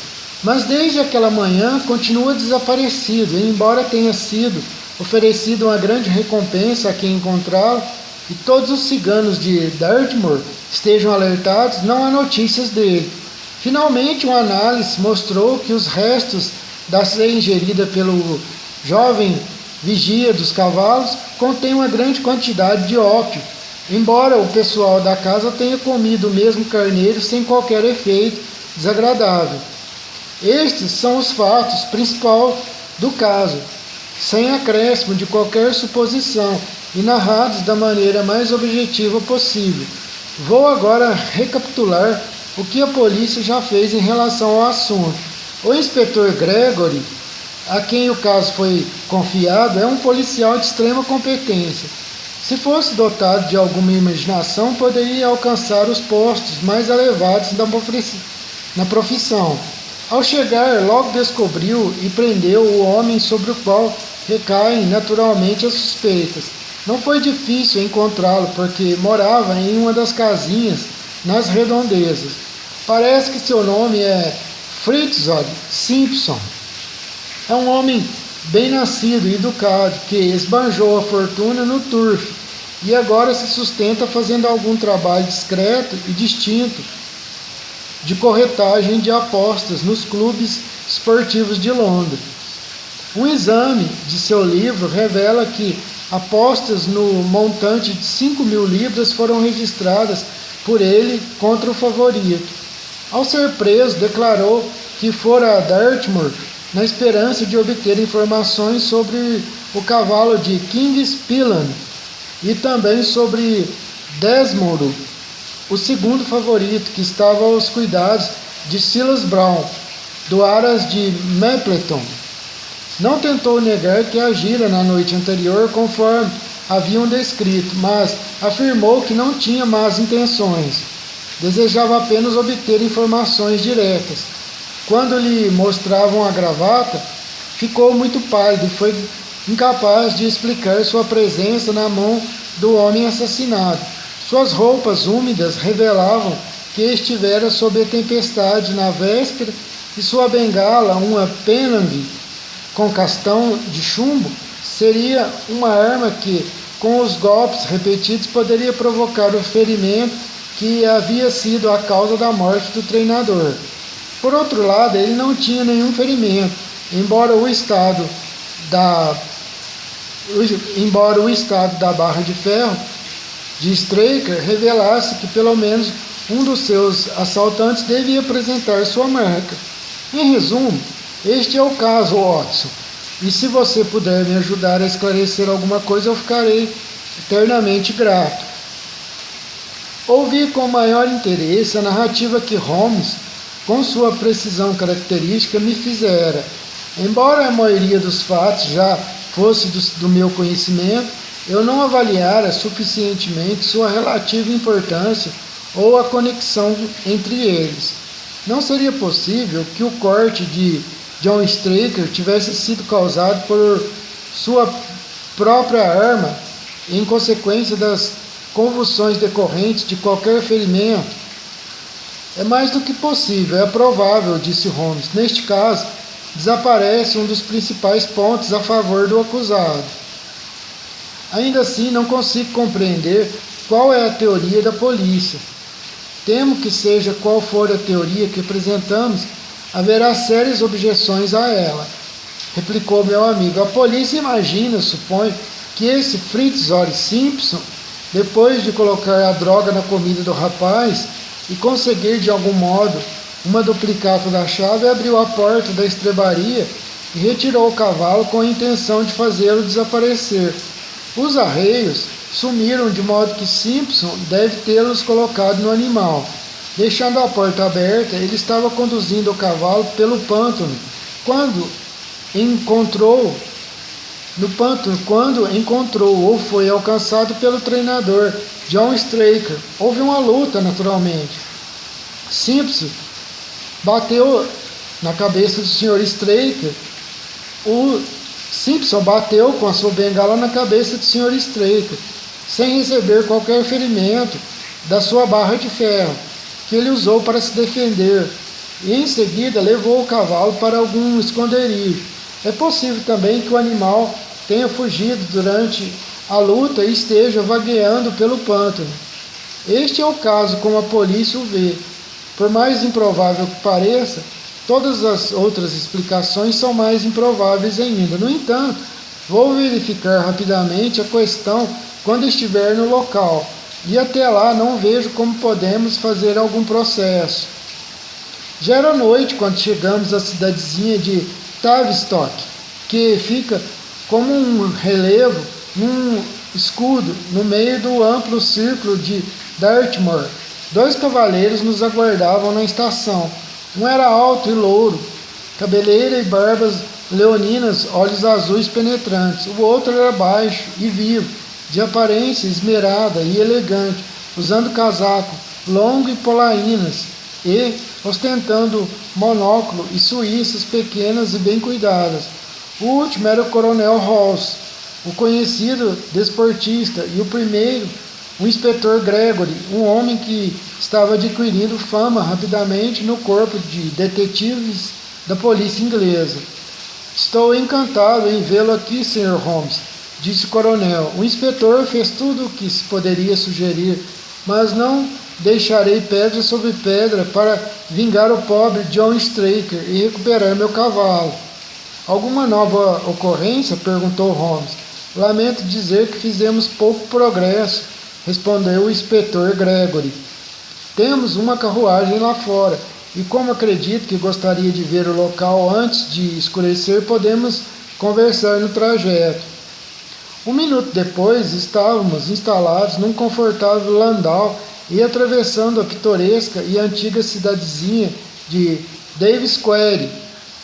Mas desde aquela manhã continua desaparecido, e embora tenha sido oferecida uma grande recompensa a quem encontrá-lo, e todos os ciganos de Dartmoor estejam alertados, não há notícias dele. Finalmente, uma análise mostrou que os restos da ceia ingerida pelo jovem vigia dos cavalos contêm uma grande quantidade de ópio, embora o pessoal da casa tenha comido o mesmo carneiro sem qualquer efeito desagradável. Estes são os fatos principais do caso, sem acréscimo de qualquer suposição e narrados da maneira mais objetiva possível. Vou agora recapitular o que a polícia já fez em relação ao assunto. O inspetor Gregory, a quem o caso foi confiado, é um policial de extrema competência. Se fosse dotado de alguma imaginação, poderia alcançar os postos mais elevados na profissão. Ao chegar, logo descobriu e prendeu o homem sobre o qual recaem naturalmente as suspeitas. Não foi difícil encontrá-lo, porque morava em uma das casinhas nas redondezas. Parece que seu nome é Fritzson Simpson. É um homem bem nascido e educado, que esbanjou a fortuna no turf e agora se sustenta fazendo algum trabalho discreto e distinto de corretagem de apostas nos clubes esportivos de Londres. Um exame de seu livro revela que apostas no montante de 5.000 libras foram registradas por ele contra o favorito. Ao ser preso, declarou que fora a Dartmoor na esperança de obter informações sobre o cavalo de King's Pillan e também sobre Desmond, o segundo favorito, que estava aos cuidados de Silas Brown, do Aras de Mapleton. Não tentou negar que agira na noite anterior conforme haviam descrito, mas afirmou que não tinha más intenções. Desejava apenas obter informações diretas. Quando lhe mostravam a gravata, ficou muito pálido e foi incapaz de explicar sua presença na mão do homem assassinado. Suas roupas úmidas revelavam que estivera sob a tempestade na véspera e sua bengala, uma Penang com castão de chumbo, seria uma arma que, com os golpes repetidos, poderia provocar o ferimento que havia sido a causa da morte do treinador. Por outro lado, ele não tinha nenhum ferimento, embora o estado da barra de ferro de Straker revelasse que pelo menos um dos seus assaltantes devia apresentar sua marca. Em resumo, este é o caso, Watson, e se você puder me ajudar a esclarecer alguma coisa, eu ficarei eternamente grato. Ouvi com maior interesse a narrativa que Holmes, com sua precisão característica, me fizera. Embora a maioria dos fatos já fosse do meu conhecimento, eu não avaliara suficientemente sua relativa importância ou a conexão entre eles. Não seria possível que o corte de John Straker tivesse sido causado por sua própria arma, em consequência das convulsões decorrentes de qualquer ferimento? É mais do que possível, é provável, disse Holmes. Neste caso, desaparece um dos principais pontos a favor do acusado. Ainda assim, não consigo compreender qual é a teoria da polícia. Temo que seja qual for a teoria que apresentamos, haverá sérias objeções a ela, replicou meu amigo. A polícia imagina, supõe, que esse Fritzson Simpson, depois de colocar a droga na comida do rapaz e conseguir de algum modo uma duplicata da chave, abriu a porta da estrebaria e retirou o cavalo com a intenção de fazê-lo desaparecer. Os arreios sumiram, de modo que Simpson deve tê-los colocado no animal. Deixando a porta aberta, ele estava conduzindo o cavalo pelo pântano quando encontrou ou foi alcançado pelo treinador John Straker. Houve uma luta, naturalmente. Simpson bateu na cabeça do Sr. Straker. O Simpson bateu com a sua bengala na cabeça do Sr. Straker, sem receber qualquer ferimento da sua barra de ferro, que ele usou para se defender, e em seguida levou o cavalo para algum esconderijo. É possível também que o animal tenha fugido durante a luta e esteja vagueando pelo pântano. Este é o caso como a polícia o vê. Por mais improvável que pareça, todas as outras explicações são mais improváveis ainda. No entanto, vou verificar rapidamente a questão quando estiver no local, e até lá não vejo como podemos fazer algum processo. Já era noite quando chegamos à cidadezinha de Tavistock, que fica como um relevo, um escudo no meio do amplo círculo de Dartmoor. 2 cavaleiros nos aguardavam na estação. Um era alto e louro, cabeleira e barbas leoninas, olhos azuis penetrantes. O outro era baixo e vivo, de aparência esmerada e elegante, usando casaco longo e polainas e ostentando monóculo e suíças pequenas e bem cuidadas. O último era o coronel Halls, o conhecido desportista, e o primeiro, o inspetor Gregory, um homem que estava adquirindo fama rapidamente no corpo de detetives da polícia inglesa. Estou encantado em vê-lo aqui, Sr. Holmes, disse o coronel. O inspetor fez tudo o que se poderia sugerir, mas não deixarei pedra sobre pedra para vingar o pobre John Straker e recuperar meu cavalo. Alguma nova ocorrência? Perguntou Holmes. Lamento dizer que fizemos pouco progresso, respondeu o inspetor Gregory. Temos uma carruagem lá fora, e como acredito que gostaria de ver o local antes de escurecer, podemos conversar no trajeto. Um minuto depois, estávamos instalados num confortável landau e atravessando a pitoresca e antiga cidadezinha de Dave Square.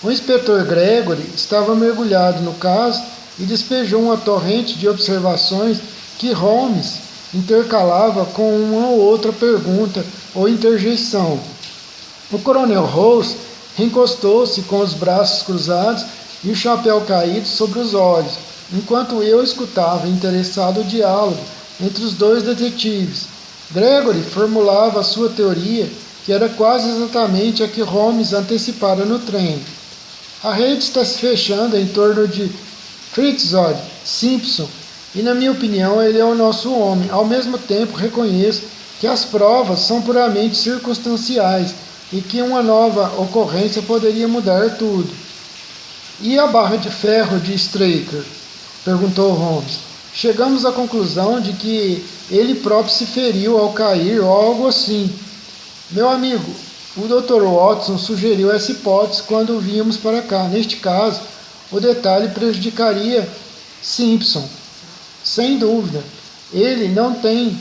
O inspetor Gregory estava mergulhado no caso e despejou uma torrente de observações que Holmes intercalava com uma ou outra pergunta ou interjeição. O coronel Rose recostou-se com os braços cruzados e o chapéu caído sobre os olhos, enquanto eu escutava interessado o diálogo entre os 2 detetives. Gregory formulava a sua teoria, que era quase exatamente a que Holmes antecipara no trem. A rede está se fechando em torno de Fritzold Simpson, e na minha opinião ele é o nosso homem. Ao mesmo tempo reconheço que as provas são puramente circunstanciais e que uma nova ocorrência poderia mudar tudo. E a barra de ferro de Straker? Perguntou Holmes. Chegamos à conclusão de que ele próprio se feriu ao cair ou algo assim. Meu amigo, o Dr. Watson sugeriu essa hipótese quando vínhamos para cá. Neste caso, o detalhe prejudicaria Simpson. Sem dúvida, ele não tem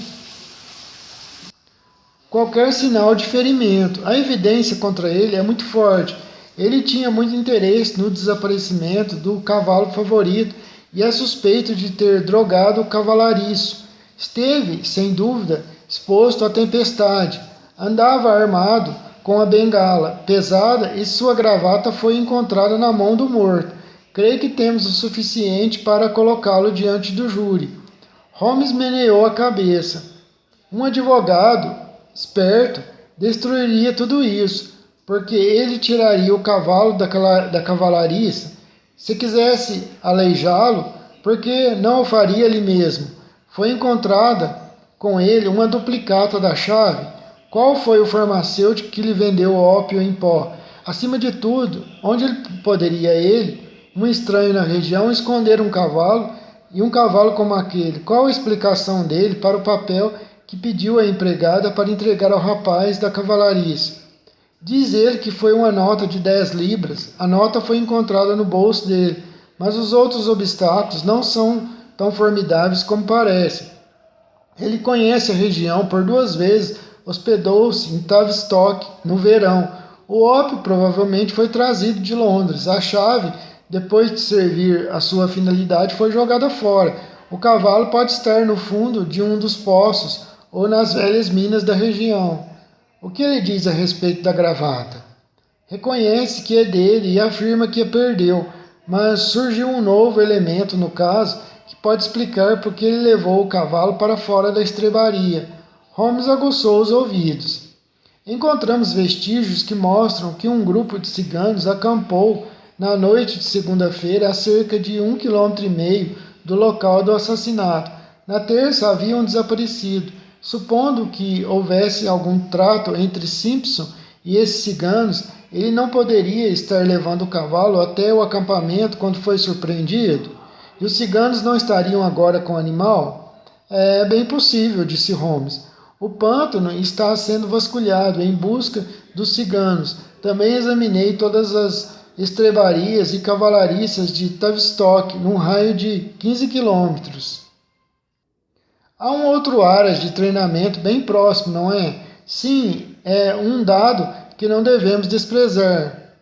qualquer sinal de ferimento. A evidência contra ele é muito forte. Ele tinha muito interesse no desaparecimento do cavalo favorito e é suspeito de ter drogado o cavalariço. Esteve, sem dúvida, exposto à tempestade. Andava armado com a bengala pesada e sua gravata foi encontrada na mão do morto. Creio que temos o suficiente para colocá-lo diante do júri. Holmes meneou a cabeça. Um advogado esperto destruiria tudo isso, porque ele tiraria o cavalo da cavalariça. Se quisesse aleijá-lo, por que não o faria ali mesmo? Foi encontrada com ele uma duplicata da chave. Qual foi o farmacêutico que lhe vendeu ópio em pó? Acima de tudo, onde poderia ele, um estranho na região, esconder um cavalo, e um cavalo como aquele? Qual a explicação dele para o papel que pediu à empregada para entregar ao rapaz da cavalariça? Diz ele que foi uma nota de 10 libras. A nota foi encontrada no bolso dele, mas os outros obstáculos não são tão formidáveis como parecem. Ele conhece a região, por 2 vezes hospedou-se em Tavistock no verão. O ópio provavelmente foi trazido de Londres. A chave, depois de servir a sua finalidade, foi jogada fora. O cavalo pode estar no fundo de um dos poços ou nas velhas minas da região. O que ele diz a respeito da gravata? Reconhece que é dele e afirma que a perdeu, mas surgiu um novo elemento no caso que pode explicar por que ele levou o cavalo para fora da estrebaria. Holmes aguçou os ouvidos. Encontramos vestígios que mostram que um grupo de ciganos acampou na noite de segunda-feira a cerca de 1,5 km do local do assassinato. Na terça haviam desaparecido. Supondo que houvesse algum trato entre Simpson e esses ciganos, ele não poderia estar levando o cavalo até o acampamento quando foi surpreendido? E os ciganos não estariam agora com o animal? É bem possível, disse Holmes. O pântano está sendo vasculhado em busca dos ciganos. Também examinei todas as estrebarias e cavalariças de Tavistock, num raio de 15 quilômetros. Há um outro área de treinamento bem próximo, não é? Sim, é um dado que não devemos desprezar.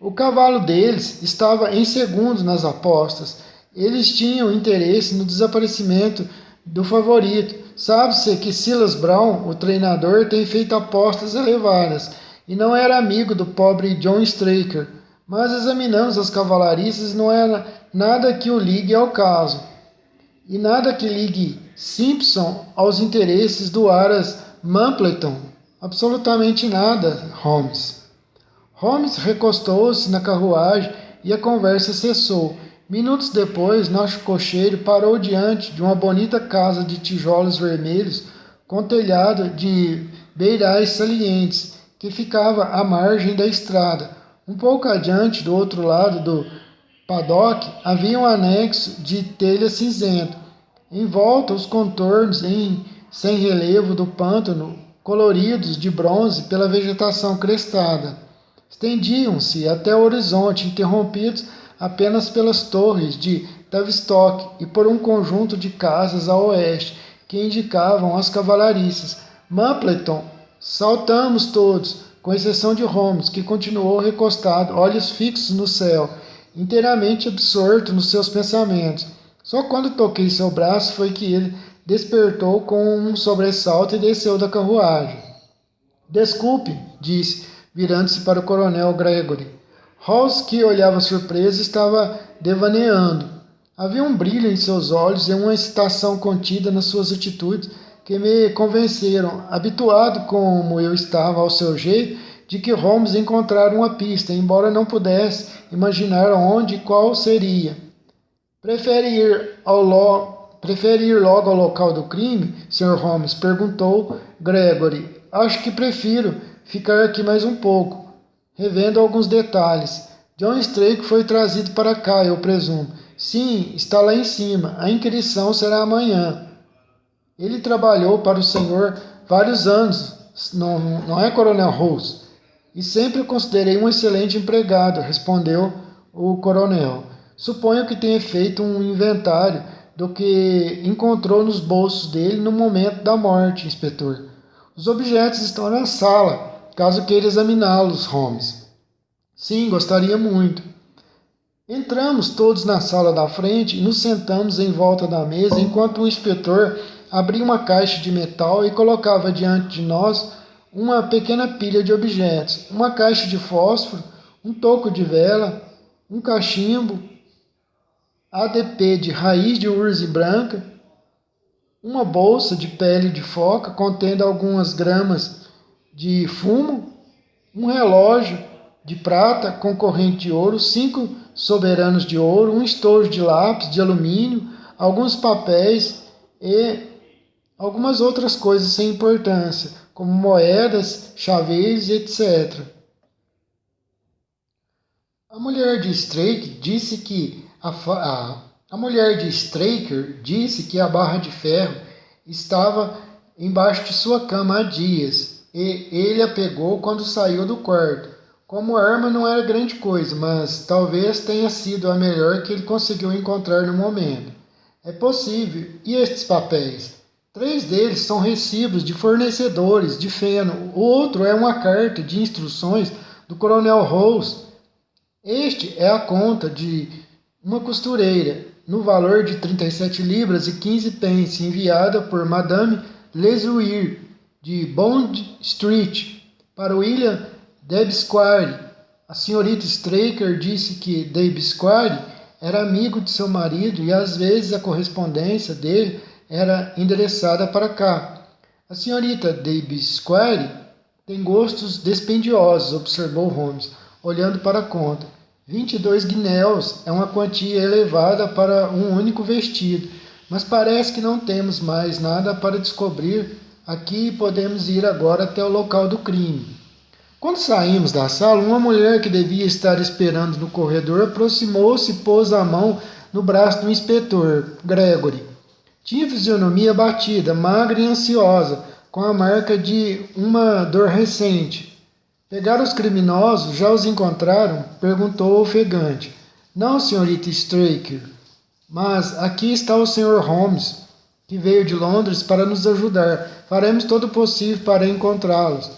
O cavalo deles estava em segundo nas apostas. Eles tinham interesse no desaparecimento do favorito. Sabe-se que Silas Brown, o treinador, tem feito apostas elevadas e não era amigo do pobre John Straker. Mas examinamos as cavalariças e não era nada que o ligue ao caso. E nada que ligue Simpson aos interesses do Aras Mumpleton. Absolutamente nada, Holmes. Holmes recostou-se na carruagem e a conversa cessou. Minutos depois, nosso cocheiro parou diante de uma bonita casa de tijolos vermelhos com telhado de beirais salientes, que ficava à margem da estrada. Um pouco adiante, do outro lado do paddock, havia um anexo de telha cinzento. Em volta, os contornos sem relevo do pântano, coloridos de bronze pela vegetação crestada, estendiam-se até o horizonte, interrompidos apenas pelas torres de Tavistock e por um conjunto de casas a oeste, que indicavam as cavalariças. Mumpleton, saltamos todos, com exceção de Holmes, que continuou recostado, olhos fixos no céu, inteiramente absorto nos seus pensamentos. Só quando toquei seu braço foi que ele despertou com um sobressalto e desceu da carruagem. Desculpe, disse, virando-se para o coronel Gregory. Halls, que olhava surpreso, estava devaneando. Havia um brilho em seus olhos e uma excitação contida nas suas atitudes que me convenceram, habituado como eu estava ao seu jeito, de que Holmes encontrara uma pista, embora não pudesse imaginar onde e qual seria. Prefere ir logo ao local do crime, Sr. Holmes? Perguntou Gregory. Acho que prefiro ficar aqui mais um pouco, revendo alguns detalhes. John Strake foi trazido para cá, eu presumo. Sim, está lá em cima. A inquirição será amanhã. Ele trabalhou para o senhor vários anos, não é, Coronel Rose? E sempre o considerei um excelente empregado, respondeu o coronel. Suponho que tenha feito um inventário do que encontrou nos bolsos dele no momento da morte, inspetor. Os objetos estão na sala, caso queira examiná-los, Holmes. Sim, gostaria muito. Entramos todos na sala da frente e nos sentamos em volta da mesa enquanto o inspetor abria uma caixa de metal e colocava diante de nós uma pequena pilha de objetos, uma caixa de fósforo, um toco de vela, um cachimbo, ADP de raiz de urze branca, uma bolsa de pele de foca contendo algumas gramas de fumo, um relógio de prata com corrente de ouro, 5 soberanos de ouro, um estojo de lápis de alumínio, alguns papéis e algumas outras coisas sem importância, como moedas, chaveiros, etc. A mulher de Straker disse que a barra de ferro estava embaixo de sua cama há dias, e ele a pegou quando saiu do quarto. Como a arma não era grande coisa, mas talvez tenha sido a melhor que ele conseguiu encontrar no momento. É possível. E estes papéis? 3 deles são recibos de fornecedores de feno. O outro é uma carta de instruções do Coronel Rose. Este é a conta de uma costureira, no valor de 37 libras e 15 pence, enviada por Madame Lesueur, de Bond Street, para William Debsquire. A senhorita Straker disse que Debsquire era amigo de seu marido e às vezes a correspondência dele era endereçada para cá. A senhorita Debsquire tem gostos dispendiosos, observou Holmes, olhando para a conta. 22 guinéus é uma quantia elevada para um único vestido, mas parece que não temos mais nada para descobrir aqui e podemos ir agora até o local do crime. Quando saímos da sala, uma mulher que devia estar esperando no corredor aproximou-se e pôs a mão no braço do inspetor Gregory. Tinha fisionomia abatida, magra e ansiosa, com a marca de uma dor recente. Pegaram os criminosos? Já os encontraram? Perguntou ofegante. Não, senhorita Straker, mas aqui está o Sr. Holmes. que veio de Londres para nos ajudar. Faremos todo o possível para encontrá-los.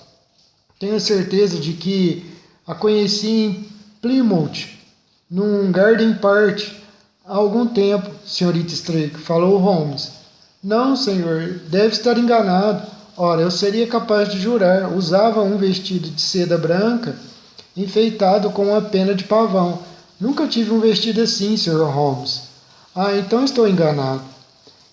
Tenho certeza de que a conheci em Plymouth, num garden party, há algum tempo, senhorita Straker, falou Holmes. Não, senhor, deve estar enganado. Ora, eu seria capaz de jurar. Usava um vestido de seda branca, enfeitado com uma pena de pavão. Nunca tive um vestido assim, Sr. Holmes. Ah, então estou enganado.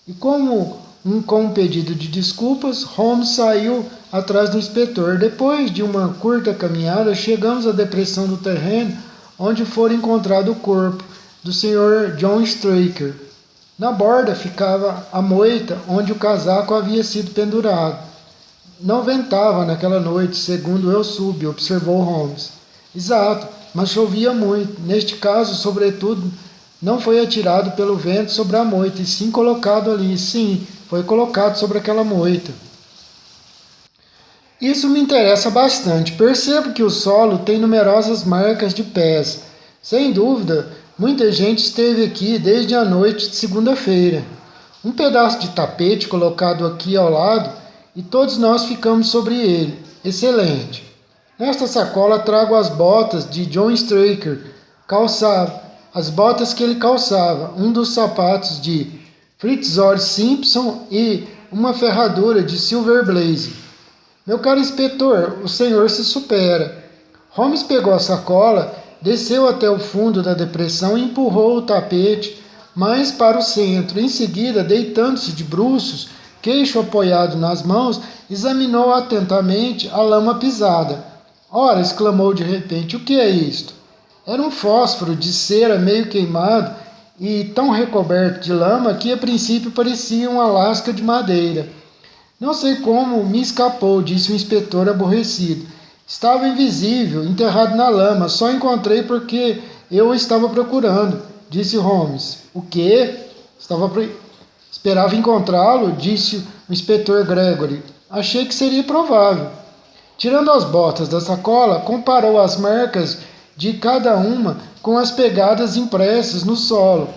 E com um pedido de desculpas, Holmes saiu atrás do inspetor. Depois de uma curta caminhada, chegamos à depressão do terreno onde fora encontrado o corpo do Sr. John Straker. Na borda ficava a moita onde o casaco havia sido pendurado. Não ventava naquela noite, segundo eu soube, observou Holmes. Exato, mas chovia muito. Neste caso, sobretudo, não foi atirado pelo vento sobre a moita, e sim colocado ali. Sim, foi colocado sobre aquela moita. Isso me interessa bastante. Percebo que o solo tem numerosas marcas de pés. Sem dúvida, muita gente esteve aqui desde a noite de segunda-feira. Um pedaço de tapete colocado aqui ao lado e todos nós ficamos sobre ele. Excelente. Nesta sacola trago as botas de John Straker. As botas que ele calçava, um dos sapatos de Fitzroy Simpson e uma ferradura de Silver Blaze. Meu caro inspetor, o senhor se supera. Holmes pegou a sacola, desceu até o fundo da depressão e empurrou o tapete mais para o centro. Em seguida, deitando-se de bruços, queixo apoiado nas mãos, examinou atentamente a lama pisada. Ora, exclamou de repente, o que é isto? Era um fósforo de cera meio queimado e tão recoberto de lama que a princípio parecia uma lasca de madeira. Não sei como me escapou, disse o inspetor aborrecido. Estava invisível, enterrado na lama. Só encontrei porque eu o estava procurando, disse Holmes. O quê? Esperava encontrá-lo, disse o inspetor Gregory. Achei que seria provável. Tirando as botas da sacola, comparou as marcas de cada uma com as pegadas impressas no solo.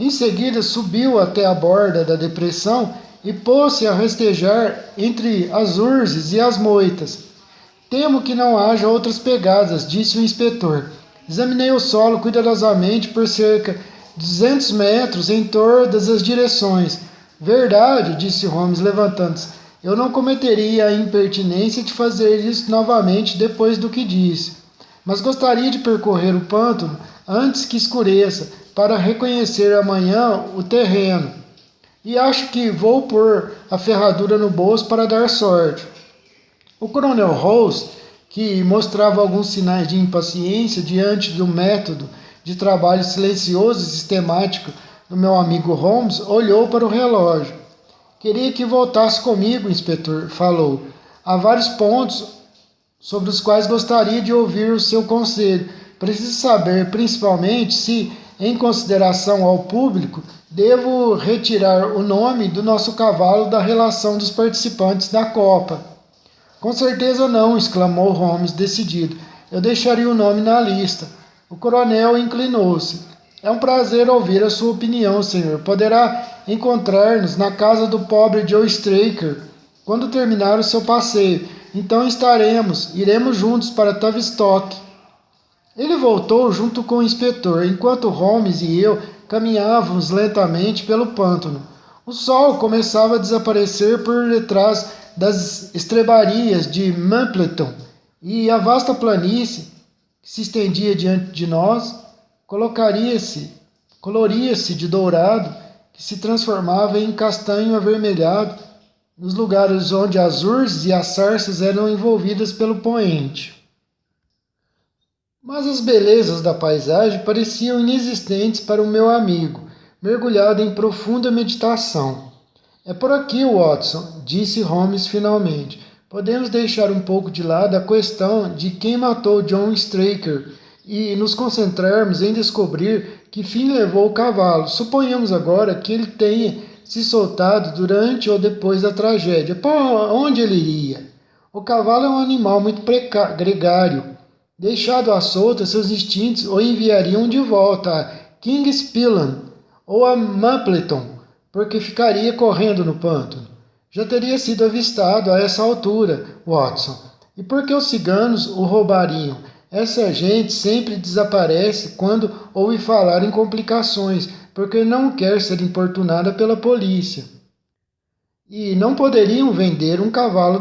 Em seguida, subiu até a borda da depressão e pôs-se a rastejar entre as urzes e as moitas. Temo que não haja outras pegadas, disse o inspetor. Examinei o solo cuidadosamente por cerca de 200 metros em todas as direções. Verdade, disse Holmes, levantando-se. Eu não cometeria a impertinência de fazer isso novamente depois do que disse. Mas gostaria de percorrer o pântano antes que escureça, para reconhecer amanhã o terreno. E acho que vou pôr a ferradura no bolso para dar sorte. O coronel Rose, que mostrava alguns sinais de impaciência diante do método de trabalho silencioso e sistemático do meu amigo Holmes, olhou para o relógio. Queria que voltasse comigo, inspetor, falou. Há vários pontos sobre os quais gostaria de ouvir o seu conselho. Preciso saber, principalmente, se, em consideração ao público, devo retirar o nome do nosso cavalo da relação dos participantes da Copa. Com certeza não, exclamou Holmes, decidido. Eu deixaria o nome na lista. O coronel inclinou-se. É um prazer ouvir a sua opinião, senhor. Poderá encontrar-nos na casa do pobre Joe Straker quando terminar o seu passeio. Então iremos juntos para Tavistock. Ele voltou junto com o inspetor, enquanto Holmes e eu caminhávamos lentamente pelo pântano. O sol começava a desaparecer por detrás das estrebarias de Mumpleton, e a vasta planície que se estendia diante de nós coloria-se de dourado, que se transformava em castanho avermelhado nos lugares onde as urzes e as sarças eram envolvidas pelo poente. Mas as belezas da paisagem pareciam inexistentes para o meu amigo, mergulhado em profunda meditação. É por aqui, Watson, disse Holmes finalmente. Podemos deixar um pouco de lado a questão de quem matou John Straker e nos concentrarmos em descobrir que fim levou o cavalo. Suponhamos agora que ele tenha se soltado durante ou depois da tragédia. Para onde ele iria? O cavalo é um animal muito gregário. Deixado à solta, seus instintos o enviariam de volta a Kingspillan ou a Mumpleton, porque ficaria correndo no pântano. Já teria sido avistado a essa altura, Watson. E por que os ciganos o roubariam? Essa gente sempre desaparece quando ouve falar em complicações, porque não quer ser importunada pela polícia. E não poderiam vender um cavalo